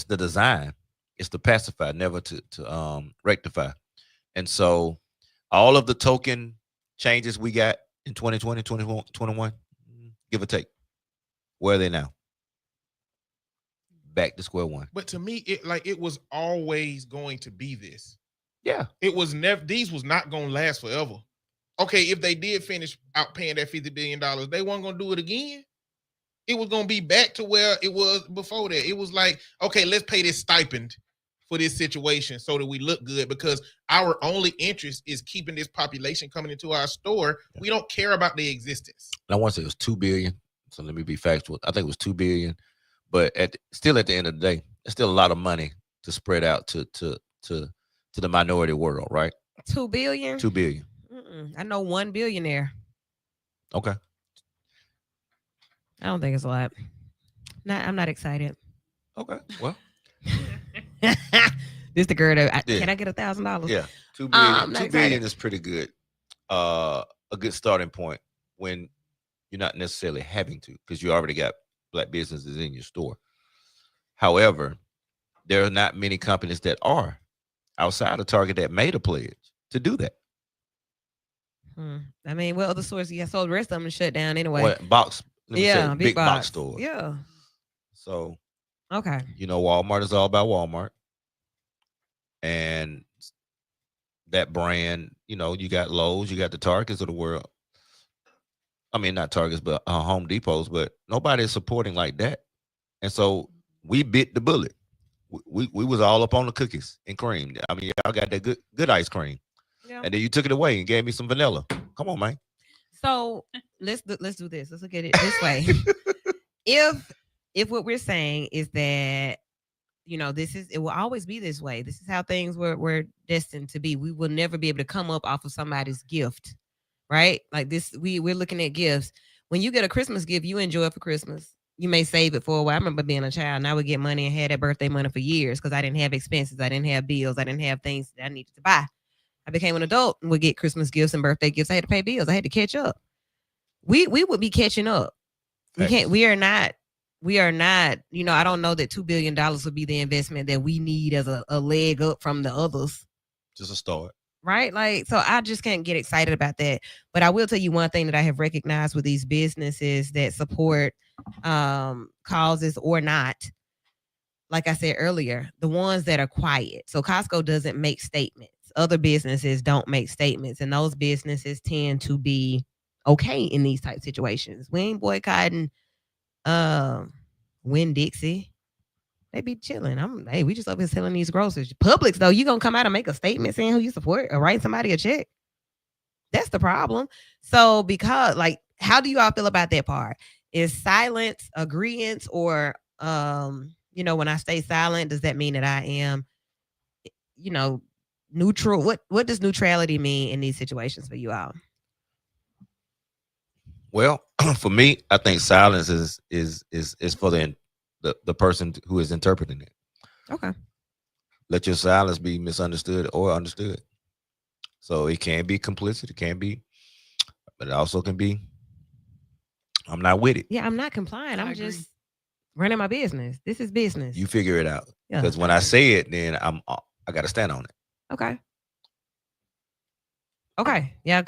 the design. It's to pacify, never to rectify. And so all of the token changes we got in 2020, 2021, give or take, where are they now? Back to square one. But to me, it was always going to be this. Yeah. It was never, these was not going to last forever. Okay, if they did finish out paying that $50 billion, they weren't going to do it again. It was going to be back to where it was before that. It was like, okay, let's pay this stipend for this situation so that we look good, because our only interest is keeping this population coming into our store. Yeah. We don't care about their existence. And I want to say it was $2 billion. So let me be factual. I think it was $2 billion, but still at the end of the day, it's still a lot of money to spread out to to the minority world, right? 2 billion. 2 billion. I know 1 billionaire. Okay. I don't think it's a lot. I'm not excited. Okay. Well, this the girl that can I get $1,000? Yeah, 2 billion. 2 excited. billion is pretty good. A good starting point when you're not necessarily having to, because you already got black businesses in your store. However, there are not many companies that are outside of Target that made a pledge to do that. I mean, what other stores? Yeah, so the rest of them shut down anyway. What box? Yeah, big box stores. Yeah. So, okay. Walmart is all about Walmart, and that brand. You got Lowe's, you got the Targets of the world. I mean, not Targets, but Home Depots. But nobody is supporting like that, and so we bit the bullet. We was all up on the cookies and cream. I mean, y'all got that good ice cream. Yeah. And then you took it away and gave me some vanilla. Come on, man. So let's do this. Let's look at it this way. if what we're saying is that it will always be this way. This is how things were destined to be. We will never be able to come up off of somebody's gift, right? Like this, we're looking at gifts. When you get a Christmas gift, you enjoy it for Christmas. You may save it for a while. I remember being a child and I would get money and had that birthday money for years because I didn't have expenses. I didn't have bills. I didn't have things that I needed to buy. I became an adult and would get Christmas gifts and birthday gifts. I had to pay bills. I had to catch up. We would be catching up. We are not, I don't know that $2 billion would be the investment that we need as a leg up from the others. Just a start. Right? Like, so I just can't get excited about that. But I will tell you one thing that I have recognized with these businesses that support causes or not. Like I said earlier, the ones that are quiet. So Costco doesn't make statements. Other businesses don't make statements, and those businesses tend to be okay in these type situations. We ain't boycotting Winn-Dixie. They be chilling. We just up here selling these groceries. Publix, though, you gonna come out and make a statement saying who you support or write somebody a check. That's the problem. So because, like, how do you all feel about that part? Is silence agreement, or when I stay silent, does that mean that I am, neutral? What does neutrality mean in these situations for you all? Well, for me, I think silence is for the person who is interpreting it. Okay. Let your silence be misunderstood or understood. So it can be complicit, it can be, but it also can be, I'm not with it. Yeah, I'm not complying. I'm just running my business. This is business. You figure it out. Because when I say it, then I got to stand on it. Okay. Yeah.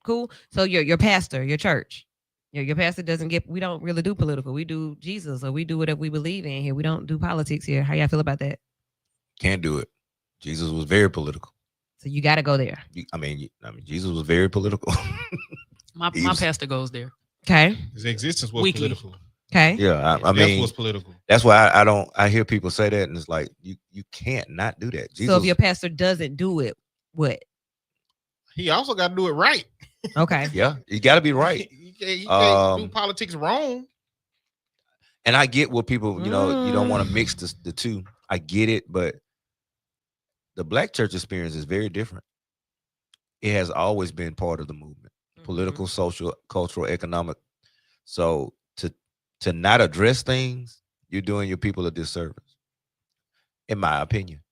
Cool. So your pastor, your church, your pastor we don't really do political. We do Jesus, or we do whatever we believe in here. We don't do politics here. How y'all feel about that? Can't do it. Jesus was very political. So you got to go there. I mean, Jesus was very political. My pastor goes there. Okay. His existence was political. Okay. Yeah, I mean, was political. That's why I hear people say that, and it's like you can't not do that. Jesus, so if your pastor doesn't do it, what? He also got to do it right. Okay. Yeah, you got to be right. You can't do politics wrong. And I get what people, you don't want to mix the two. I get it, but the Black church experience is very different. It has always been part of the movement, political, social, cultural, economic. So to not address things, you're doing your people a disservice, in my opinion.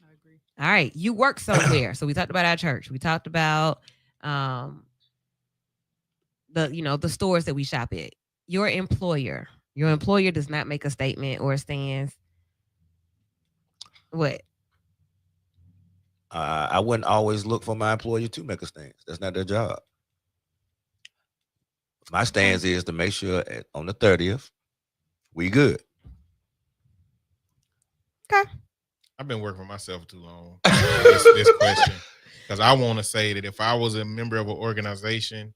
I agree. All right. You work somewhere. So we talked about our church. We talked about the stores that we shop at. Your employer does not make a statement or a stance. What? I wouldn't always look for my employer to make a stance. That's not their job. My stance is to make sure on the 30th, we good. Okay. I've been working for myself too long. this question, because I want to say that if I was a member of an organization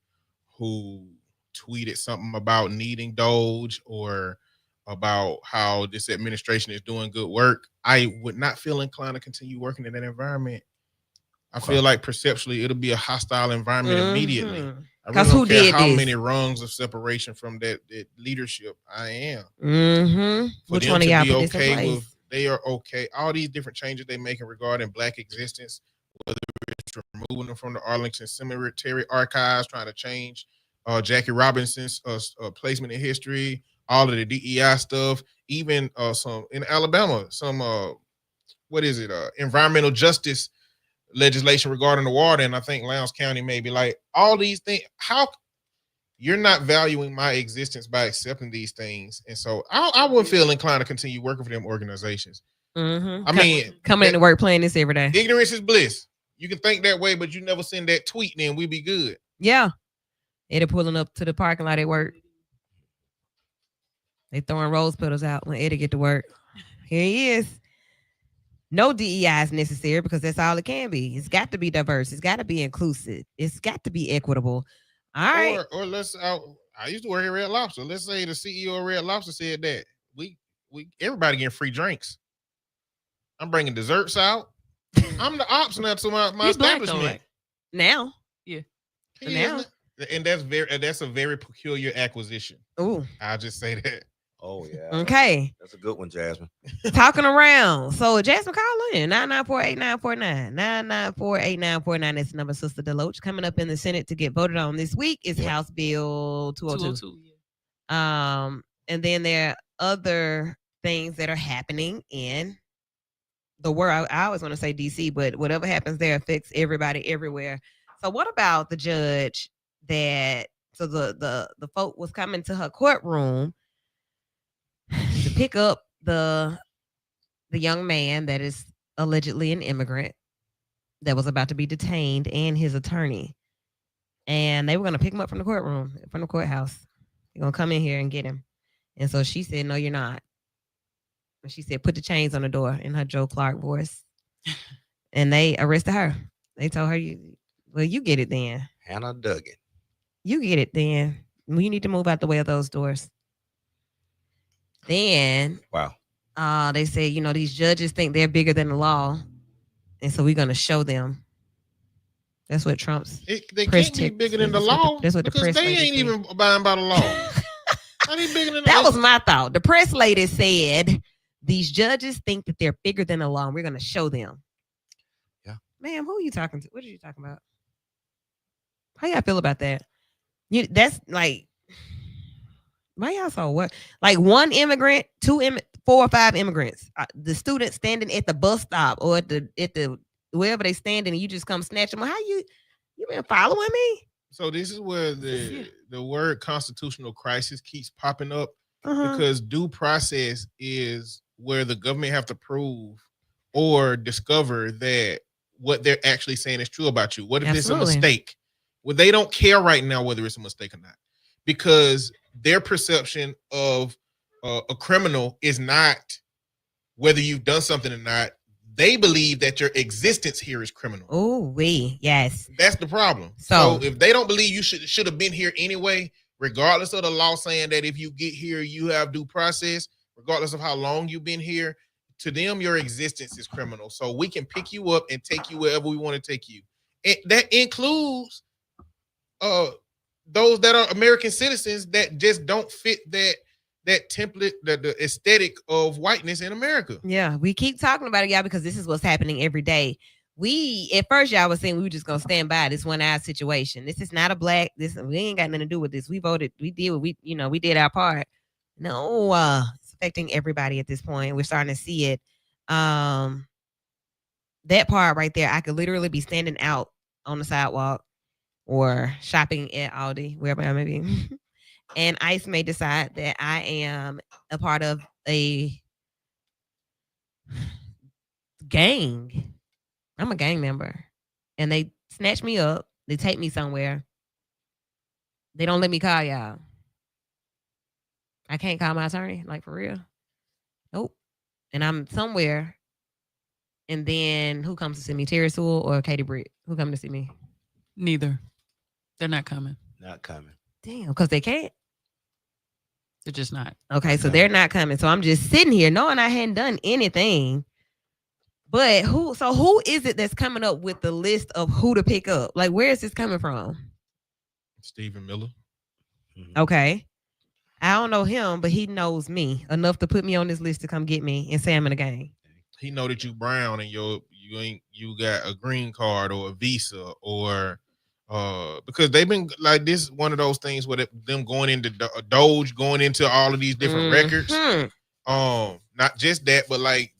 who tweeted something about needing Doge or about how this administration is doing good work, I would not feel inclined to continue working in that environment. I feel like perceptually it'll be a hostile environment immediately. I really don't care how many rungs of separation from that leadership I am. Mm-hmm. For Which them one to be okay with They are okay. All these different changes they making regarding Black existence, whether it's removing them from the Arlington Cemetery archives, trying to change Jackie Robinson's placement in history, all of the DEI stuff, even some in Alabama, some environmental justice legislation regarding the water, and I think Lowndes County maybe, like all these things. How you're not valuing my existence by accepting these things, and so I wouldn't feel inclined to continue working for them organizations. Mm-hmm. I mean, coming into work playing this every day. Ignorance is bliss. You can think that way, but you never send that tweet, then we be good. Yeah, Eddie pulling up to the parking lot at work. They throwing rose petals out when Eddie get to work. Here he is. No DEI is necessary because that's all it can be. It's got to be diverse. It's got to be inclusive. It's got to be equitable. All right. Or let's I used to work at Red Lobster. Let's say the CEO of Red Lobster said that we everybody getting free drinks. I'm bringing desserts out. I'm the ops now to my establishment. Right? Now. Yeah. Now. And that's a very peculiar acquisition. Ooh. I'll just say that. Oh yeah. Okay. That's a good one, Jasmine. Talking around. So Jasmine, call in 994-8949. 994-8949. That's the number. Sister Deloach coming up in the Senate to get voted on this week is House Bill 202. And then there are other things that are happening in the world. I always want to say DC, but whatever happens there affects everybody everywhere. So what about the judge that the folk was coming to her courtroom to pick up the young man that is allegedly an immigrant that was about to be detained and his attorney. And they were going to pick him up from the courtroom, from the courthouse. They're going to come in here and get him. And so she said, no, you're not. And she said, put the chains on the door in her Joe Clark voice. And they arrested her. They told her, you get it then. Hannah Duggan. You get it then. You need to move out the way of those doors. Then, wow. They said, these judges think they're bigger than the law. And so we're going to show them. That's what Trump's. They can't be bigger than the law. That's what the press they lady ain't said. even abiding by the law. How they bigger than that was my thought. The press lady said, these judges think that they're bigger than the law, and we're going to show them. Yeah. Ma'am, who are you talking to? What are you talking about? How y'all feel about that? That's like, why y'all so what? Like one immigrant, 4 or 5 immigrants. The student standing at the bus stop or at the wherever they standing, and you just come snatch them. How you been following me? So this is where the word constitutional crisis keeps popping up because due process is where the government have to prove or discover that what they're actually saying is true about you. What if it's a mistake? Well, they don't care right now whether it's a mistake or not, because their perception of a criminal is not whether you've done something or not. They believe that your existence here is criminal. Oh, yes. That's the problem. So if they don't believe you should have been here anyway, regardless of the law saying that if you get here, you have due process, regardless of how long you've been here, to them, your existence is criminal. So we can pick you up and take you wherever we want to take you. And that includes those that are American citizens that just don't fit that template, the aesthetic of whiteness in America. Yeah, we keep talking about it, y'all, because this is what's happening every day. At first, y'all was saying we were just gonna stand by this 1 hour situation. This is not a black. We ain't got nothing to do with this. We voted. We did what we did our part. No, it's affecting everybody at this point. We're starting to see it. That part right there, I could literally be standing out on the sidewalk or shopping at Aldi, wherever I may be. And ICE may decide that I am a part of a gang. I'm a gang member. And they snatch me up. They take me somewhere. They don't let me call y'all. I can't call my attorney, like for real. Nope. And I'm somewhere. And then who comes to see me? Terry Sewell or Katie Britt? Who come to see me? Neither. They're not coming. Not coming. Damn, because they can't. They're just not. Okay, so they're not coming. So I'm just sitting here knowing I hadn't done anything. But who is it that's coming up with the list of who to pick up? Like, where is this coming from? Stephen Miller. Okay. I don't know him, but he knows me enough to put me on this list to come get me and say I'm in a game. He know that you brown and you got a green card or a visa or because they've been like this one of those things where them going into Doge, going into all of these different records. Not just that, but like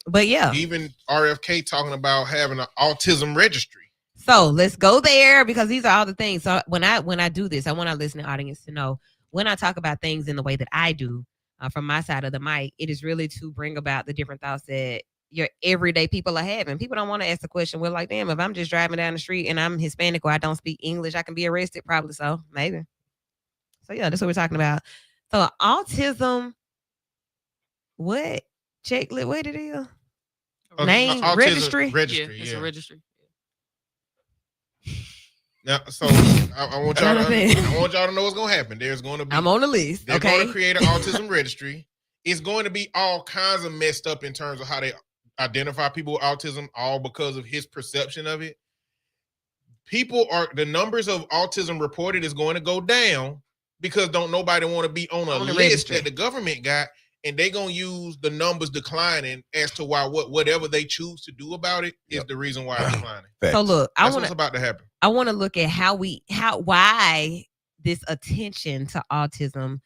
but yeah, even RFK talking about having an autism registry. So let's go there because these are all the things. So when I do this, I want our listening audience to know when I talk about things in the way that I do from my side of the mic, it is really to bring about the different thoughts that your everyday people are having. People don't want to ask the question. We're like, damn, if I'm just driving down the street and I'm Hispanic or I don't speak English, I can be arrested. Probably so, maybe. So yeah, that's what we're talking about. So autism, what? Check, what it is? Name, registry? Yeah, it's a registry. Now, so I want y'all to know what's gonna happen. There's gonna be I'm on the list. They're going to create an autism registry. It's going to be all kinds of messed up in terms of how they identify people with autism, all because of his perception of it. The numbers of autism reported is going to go down because don't nobody want to be on a list registry that the government got, and they're gonna use the numbers declining as to why whatever they choose to do about it is the reason why it's declining. So look, that's what's about to happen. I want to look at why this attention to autism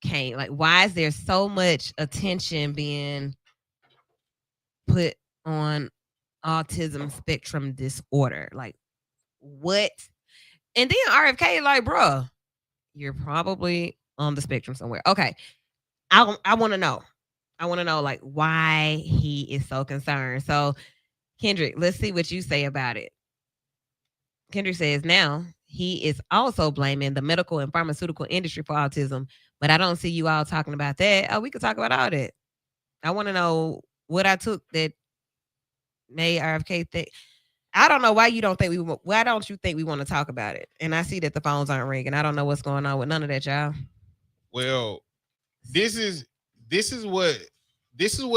came. Like, why is there so much attention being put on autism spectrum disorder? Like, what? And then RFK, like, bro, you're probably on the spectrum somewhere. Okay, I want to know. I want to know, like, why he is so concerned. So, Kendrick, let's see what you say about it. Kendrick says now he is also blaming the medical and pharmaceutical industry for autism, but I don't see you all talking about that. Oh, we could talk about all that. I want to know what I took that made RFK think. I don't know why you don't think why don't you think we want to talk about it? And I see that the phones aren't ringing. I don't know what's going on with none of that, y'all. Well, this is what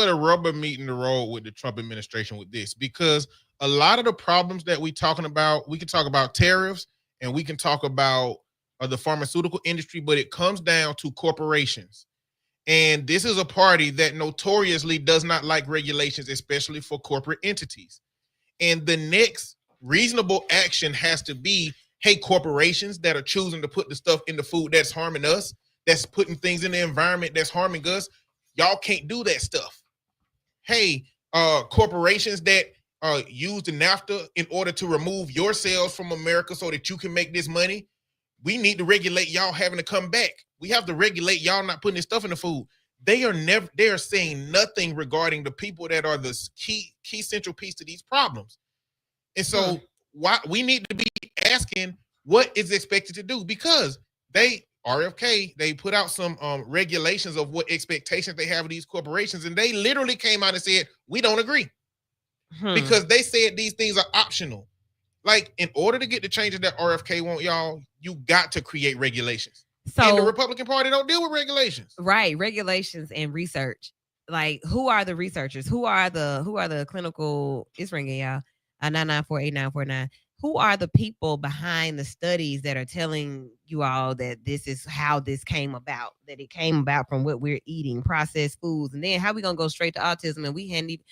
a rubber meeting the road with the Trump administration with this, because a lot of the problems that we talking about, we can talk about tariffs and we can talk about the pharmaceutical industry, but it comes down to corporations. And this is a party that notoriously does not like regulations, especially for corporate entities. And the next reasonable action has to be, hey, corporations that are choosing to put the stuff in the food that's harming us, that's putting things in the environment that's harming us, y'all can't do that stuff. Hey, corporations that use the NAFTA in order to remove yourselves from America so that you can make this money, we need to regulate y'all having to come back. We have to regulate y'all not putting this stuff in the food. They are saying nothing regarding the people that are the key central piece to these problems. And so why we need to be asking what is expected to do, because RFK, they put out some regulations of what expectations they have of these corporations, and they literally came out and said, we don't agree. Because they said these things are optional. Like, in order to get the changes that RFK want, y'all, you got to create regulations. So, and the Republican Party don't deal with regulations. Right, regulations and research. Like, who are the researchers? Who are the clinical? It's ringing, y'all. 9948949. Who are the people behind the studies that are telling you all that this is how this came about? That it came about from what we're eating, processed foods, and then how we gonna go straight to autism? And we hadn't even,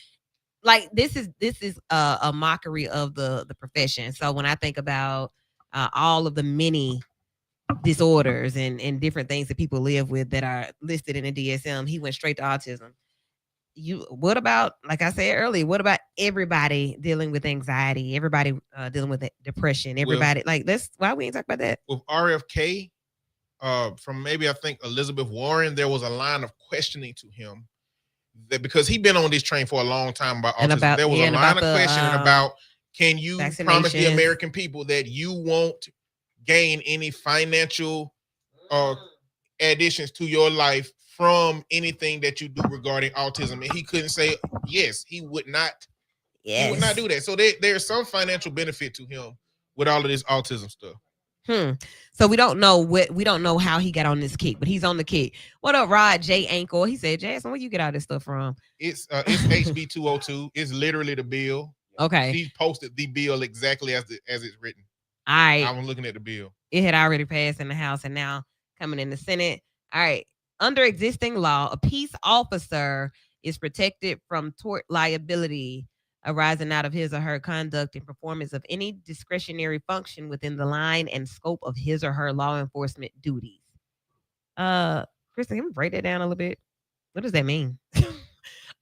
like, this is a mockery of the profession. So when I think about all of the many disorders and different things that people live with that are listed in the DSM, he went straight to autism. What about, like I said earlier, what about everybody dealing with anxiety, everybody dealing with depression, everybody, like, that's why we ain't talk about that. With RFK, from maybe I think Elizabeth Warren, there was a line of questioning to him that, because he'd been on this train for a long time about autism, there was a line of questioning about, can you promise the American people that you won't gain any financial additions to your life from anything that you do regarding autism? And he couldn't say yes. He would not. Yes. He would not do that. So there's some financial benefit to him with all of this autism stuff. So we don't know how he got on this kick, but he's on the kick. What up, Rod J. Ankle? He said, Jackson, where you get all this stuff from? It's HB 202. It's literally the bill. Okay. He posted the bill exactly as it's written. All right. I was looking at the bill. It had already passed in the House and now coming in the Senate. All right. Under existing law, a peace officer is protected from tort liability arising out of his or her conduct and performance of any discretionary function within the line and scope of his or her law enforcement duties. Kristen, can we break that down a little bit? What does that mean?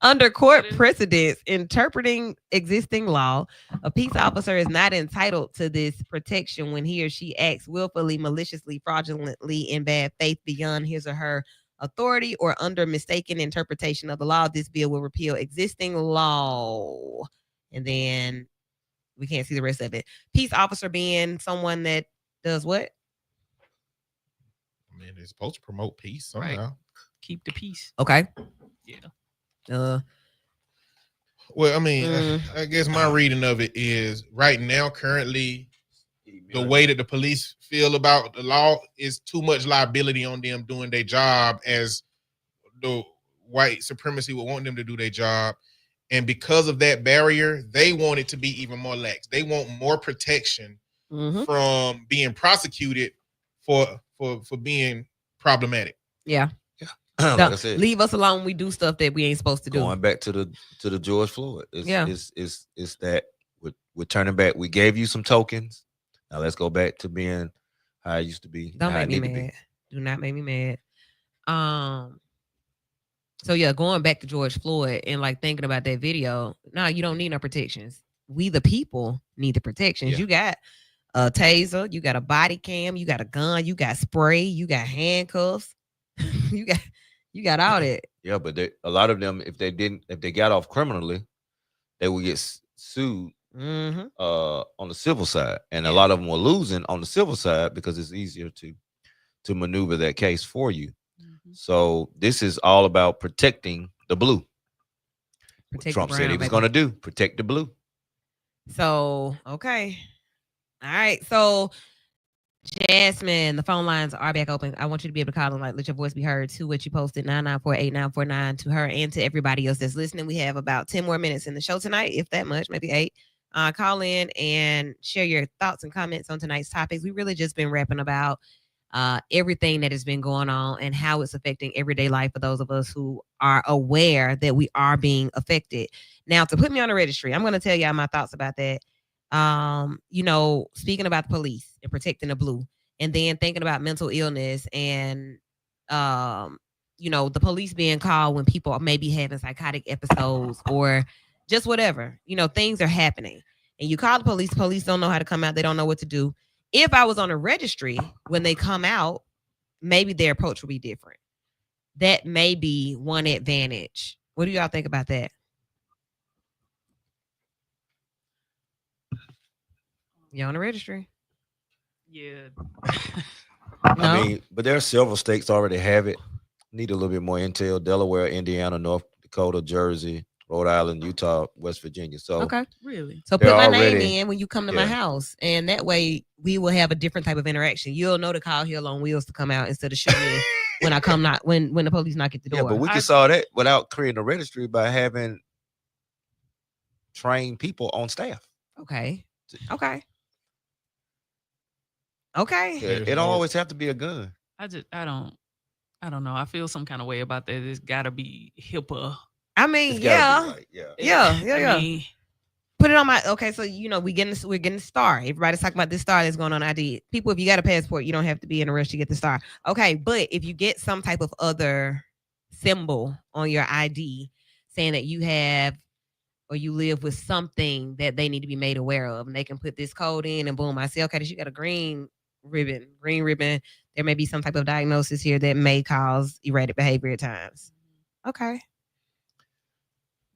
Under court precedents interpreting existing law, a peace officer is not entitled to this protection when he or she acts willfully, maliciously, fraudulently, in bad faith beyond his or her authority or under mistaken interpretation of the law. This bill will repeal existing law. And then we can't see the rest of it. Peace officer being someone that does what? I mean, it's supposed to promote peace somehow. Right. Keep the peace. Okay. Yeah. Well, I mean, I guess my reading of it is right now, currently, the way that the police feel about the law is too much liability on them doing their job as the white supremacy would want them to do their job. And because of that barrier, they want it to be even more lax. They want more protection from being prosecuted for being problematic. Yeah. Like I said, leave us alone when we do stuff that we ain't supposed to do. Going back to the George Floyd. It's that we're turning back. We gave you some tokens. Now let's go back to being how it used to be. Don't make me mad. Do not make me mad. So yeah, going back to George Floyd and like thinking about that video. No, you don't need no protections. We the people need the protections. You got a taser, you got a body cam, you got a gun, you got spray, you got handcuffs, you got all that. Yeah, but a lot of them, if they got off criminally, they would get sued on the civil side, and a lot of them were losing on the civil side because it's easier to maneuver that case for you. So this is all about protecting the blue. Trump said he was going to do protect the blue. So okay, all right. So Jasmine, the phone lines are back open. I want you to be able to call and let your voice be heard to what you posted 994-8949 to her and to everybody else that's listening. We have about 10 more minutes in the show tonight, if that much, maybe 8. Call in and share your thoughts and comments on tonight's topics. We really just been rapping about everything that has been going on and how it's affecting everyday life for those of us who are aware that we are being affected. Now, to put me on the registry, I'm going to tell y'all my thoughts about that. Speaking about the police and protecting the blue, and then thinking about mental illness and, the police being called when people may be having psychotic episodes or just whatever, things are happening and you call the police don't know how to come out. They don't know what to do. If I was on a registry, when they come out, maybe their approach will be different. That may be one advantage. What do y'all think about that? You on the registry? Yeah. No? I mean, but there are several states already have it. Need a little bit more intel. Delaware, Indiana, North Dakota, Jersey, Rhode Island, Utah, West Virginia. So okay, really. So put my name in when you come to my house, and that way we will have a different type of interaction. You'll know to call Hill on Wheels to come out instead of shooting when I come when the police knock at the door. Yeah, but we can solve that without creating a registry by having trained people on staff. Okay. It don't always have to be a gun. I don't know. I feel some kind of way about that. It's got to be HIPAA. I mean, yeah. I mean, put it on my. Okay, so we're getting the star. Everybody's talking about this star that's going on ID. People, if you got a passport, you don't have to be in a rush to get the star. Okay, but if you get some type of other symbol on your ID saying that you have or you live with something that they need to be made aware of, and they can put this code in, and boom, I say, okay, you got a green ribbon. There may be some type of diagnosis here that may cause erratic behavior at times. Okay.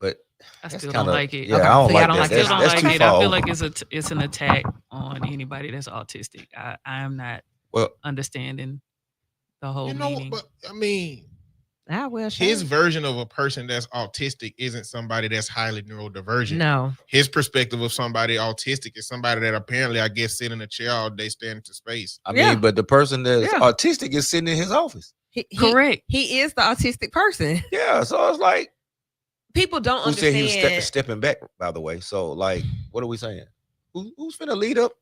But I still don't like it. Yeah, I don't like that. I still don't like it. I feel like over. it's an attack on anybody that's autistic. I am not understanding the whole meaning. But I mean, his his version of a person that's autistic isn't somebody that's highly neurodivergent. No. His perspective of somebody autistic is somebody that apparently, I guess, sit in a chair all day, staring into space. I mean, but the person that's autistic is sitting in his office. Correct. He is the autistic person. Yeah, so it's like people don't who understand. Said he was stepping back, by the way. So, like, what are we saying? Who's finna lead up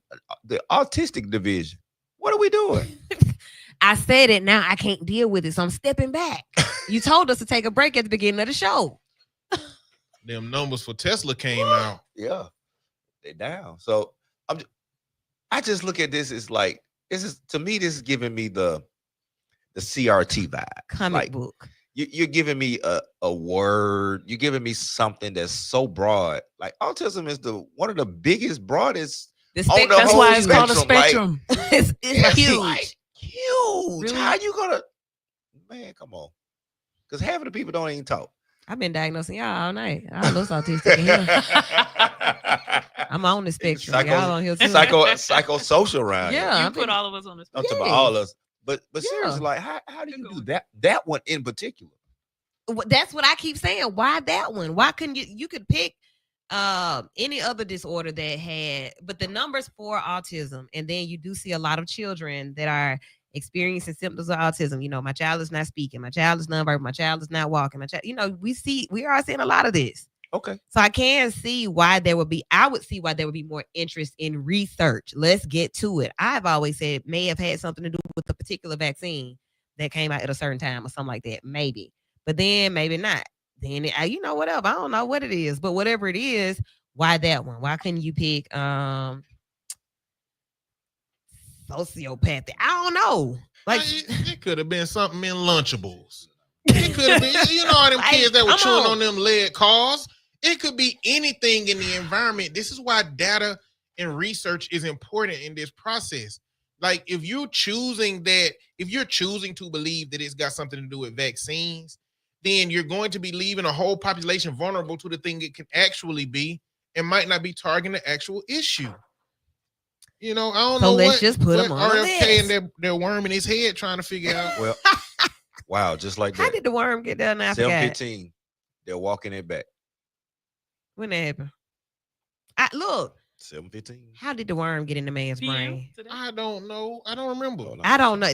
the autistic division? What are we doing? I said it. Now I can't deal with it, so I'm stepping back. You told us to take a break at the beginning of the show. Them numbers for Tesla came out. Yeah, they down. So I just look at this as like this is to me. This is giving me the CRT vibe. Comic book. You're giving me a word. You're giving me something that's so broad. Like autism is one of the biggest, broadest. The on the That's whole why it's called a spectrum. spectrum. It's huge. Like, huge. Really? How you gonna? Man, come on. Because half of the people don't even talk. I've been diagnosing y'all all night. I look autistic in here. I'm on the spectrum. Y'all on here too. Psychosocial around. Yeah, You put all of us on the I'm spectrum. talking about all of us. But seriously, like how do you do that? That one in particular. That's what I keep saying. Why that one? Why couldn't you could pick any other disorder that had, but the numbers for autism, and then you do see a lot of children that are experiencing symptoms of autism. You know, my child is not speaking, my child is nonverbal, my child is not walking, my child, you know, we are seeing a lot of this. Okay. So I can see why I would see why there would be more interest in research. Let's get to it. I've always said may have had something to do with the particular vaccine that came out at a certain time or something like that. Maybe. But then maybe not. Then you know, whatever. I don't know what it is, but whatever it is, why that one? Why couldn't you pick sociopathic? I don't know. Like it could have been something in Lunchables. It could have been, you know, all them kids that were chewing on them lead cars. It could be anything in the environment. This is why data and research is important in this process. Like if you're choosing to believe that it's got something to do with vaccines, then you're going to be leaving a whole population vulnerable to the thing it can actually be and might not be targeting the actual issue. You know, I don't know. Let's just put them on RFK and their worm in his head trying to figure out. Well, wow, just like that. How did the worm get down there? 7:15, they're walking it back. When that happened? Look. 7:15. How did the worm get in the man's brain? I don't know. I don't remember. Oh, no. I don't know.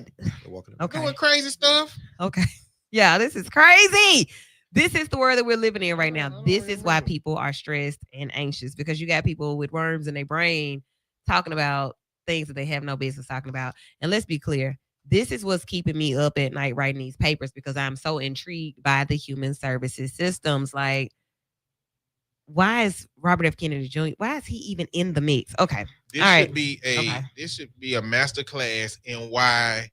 Okay. Doing crazy stuff. Okay. Yeah, this is crazy. This is the world that we're living in right now. This is why people are stressed and anxious, because you got people with worms in their brain talking about things that they have no business talking about. And let's be clear, this is what's keeping me up at night writing these papers, because I'm so intrigued by the human services systems. Like, why is Robert F. Kennedy Jr., why is he even in the mix? Okay. This should be a master class in why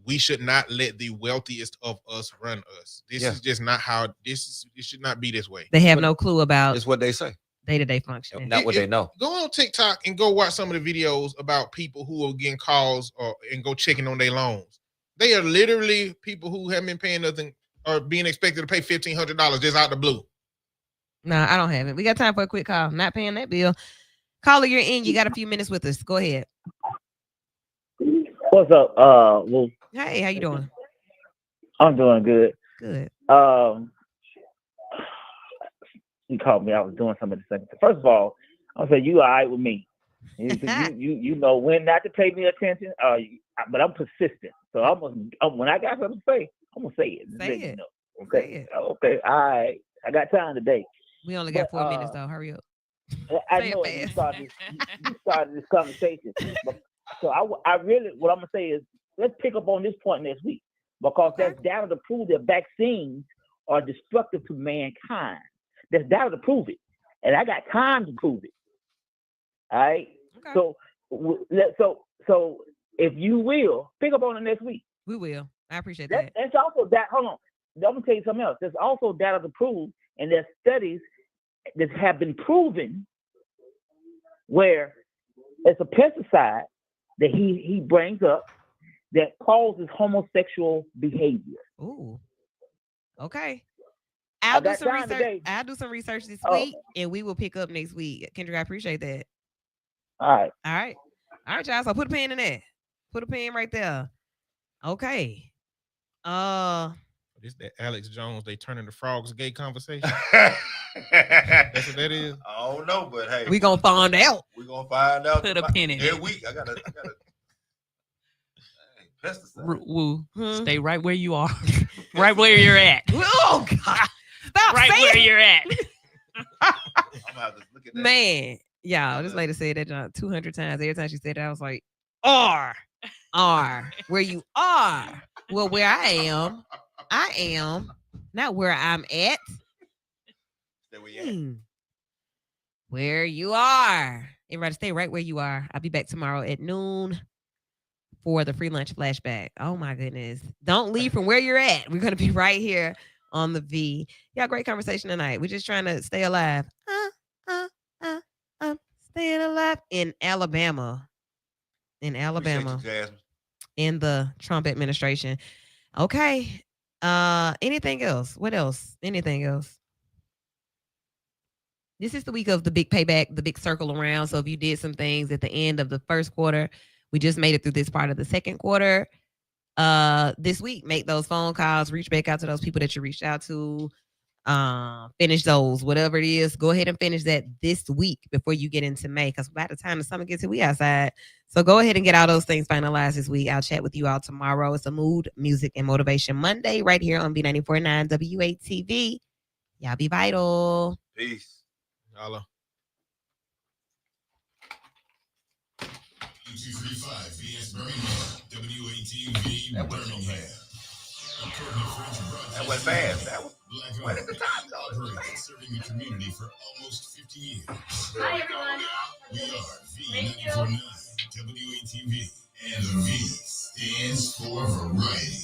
we should not let the wealthiest of us run us. This is just not how it should not be this way. They have no clue about it's what they say. Day-to-day functioning. Not what they know. Go on TikTok and go watch some of the videos about people who are getting calls and go checking on their loans. They are literally people who haven't been paying nothing or being expected to pay $1,500 just out the blue. No, I don't have it. We got time for a quick call. Not paying that bill. Caller, you're in. You got a few minutes with us. Go ahead. What's up? Well, hey, how you doing? I'm doing good. Good. You called me. I was doing something at the second. First of all, I'll say you all right with me. You know when not to pay me attention. But I'm persistent. So when I got something to say, I'm gonna say it. Say it. Okay. Say it. Okay. All right. I got time today. We only got 4 minutes though. Hurry up. I know you started this conversation. So I really, what I'm gonna say is, let's pick up on this point next week, because there's data to prove that vaccines are destructive to mankind. There's data to prove it, and I got time to prove it. All right. Okay. So if you will pick up on it next week, we will. I appreciate that. There's also that. Hold on. I'm gonna tell you something else. There's also data to prove, and there's studies that have been proven where it's a pesticide that he brings up that causes homosexual behavior. Ooh. Okay. I'll do some research this week, and we will pick up next week. Kendrick, I appreciate that. All right. All right, y'all. So put a pin in there. Put a pin right there. Okay. This that Alex Jones, they turning the frogs gay conversation. That's what that is. I don't know, but hey, we gonna find out. We gonna find out. Put a pin in every week. I gotta pesticide. Woo. Stay right where you are. Right where you're at. Oh God. Stop right where you're at. I'm gonna have to look at that. Man, y'all, this lady said that 200 times. Every time she said that, I was like, R. are. Where you are. Well, where I am, not where I'm at. Where you are. Everybody stay right where you are. I'll be back tomorrow at noon for the free lunch flashback. Oh my goodness. Don't leave from where you're at. We're going to be right here on the V. Yeah, great conversation tonight. We're just trying to stay alive. Staying alive in Alabama. In Alabama. In the Trump administration. Okay. Anything else? What else? Anything else? This is the week of the big payback, the big circle around. So if you did some things at the end of the first quarter, we just made it through this part of the second quarter. This week, make those phone calls, reach back out to those people that you reached out to, finish those, whatever it is. Go ahead and finish that this week before you get into May, because by the time the summer gets here, we outside. So go ahead and get all those things finalized this week. I'll chat with you all tomorrow. It's a Mood, Music, and Motivation Monday right here on B94.9 WATV. Y'all be vital. Peace. Hello. 235 VS Birmingham, WATV Birmingham. That went fast. That was right at the time, though. Serving the community for almost 50 years. Hi, everyone. We are V94.9 WATV, and the V stands for variety.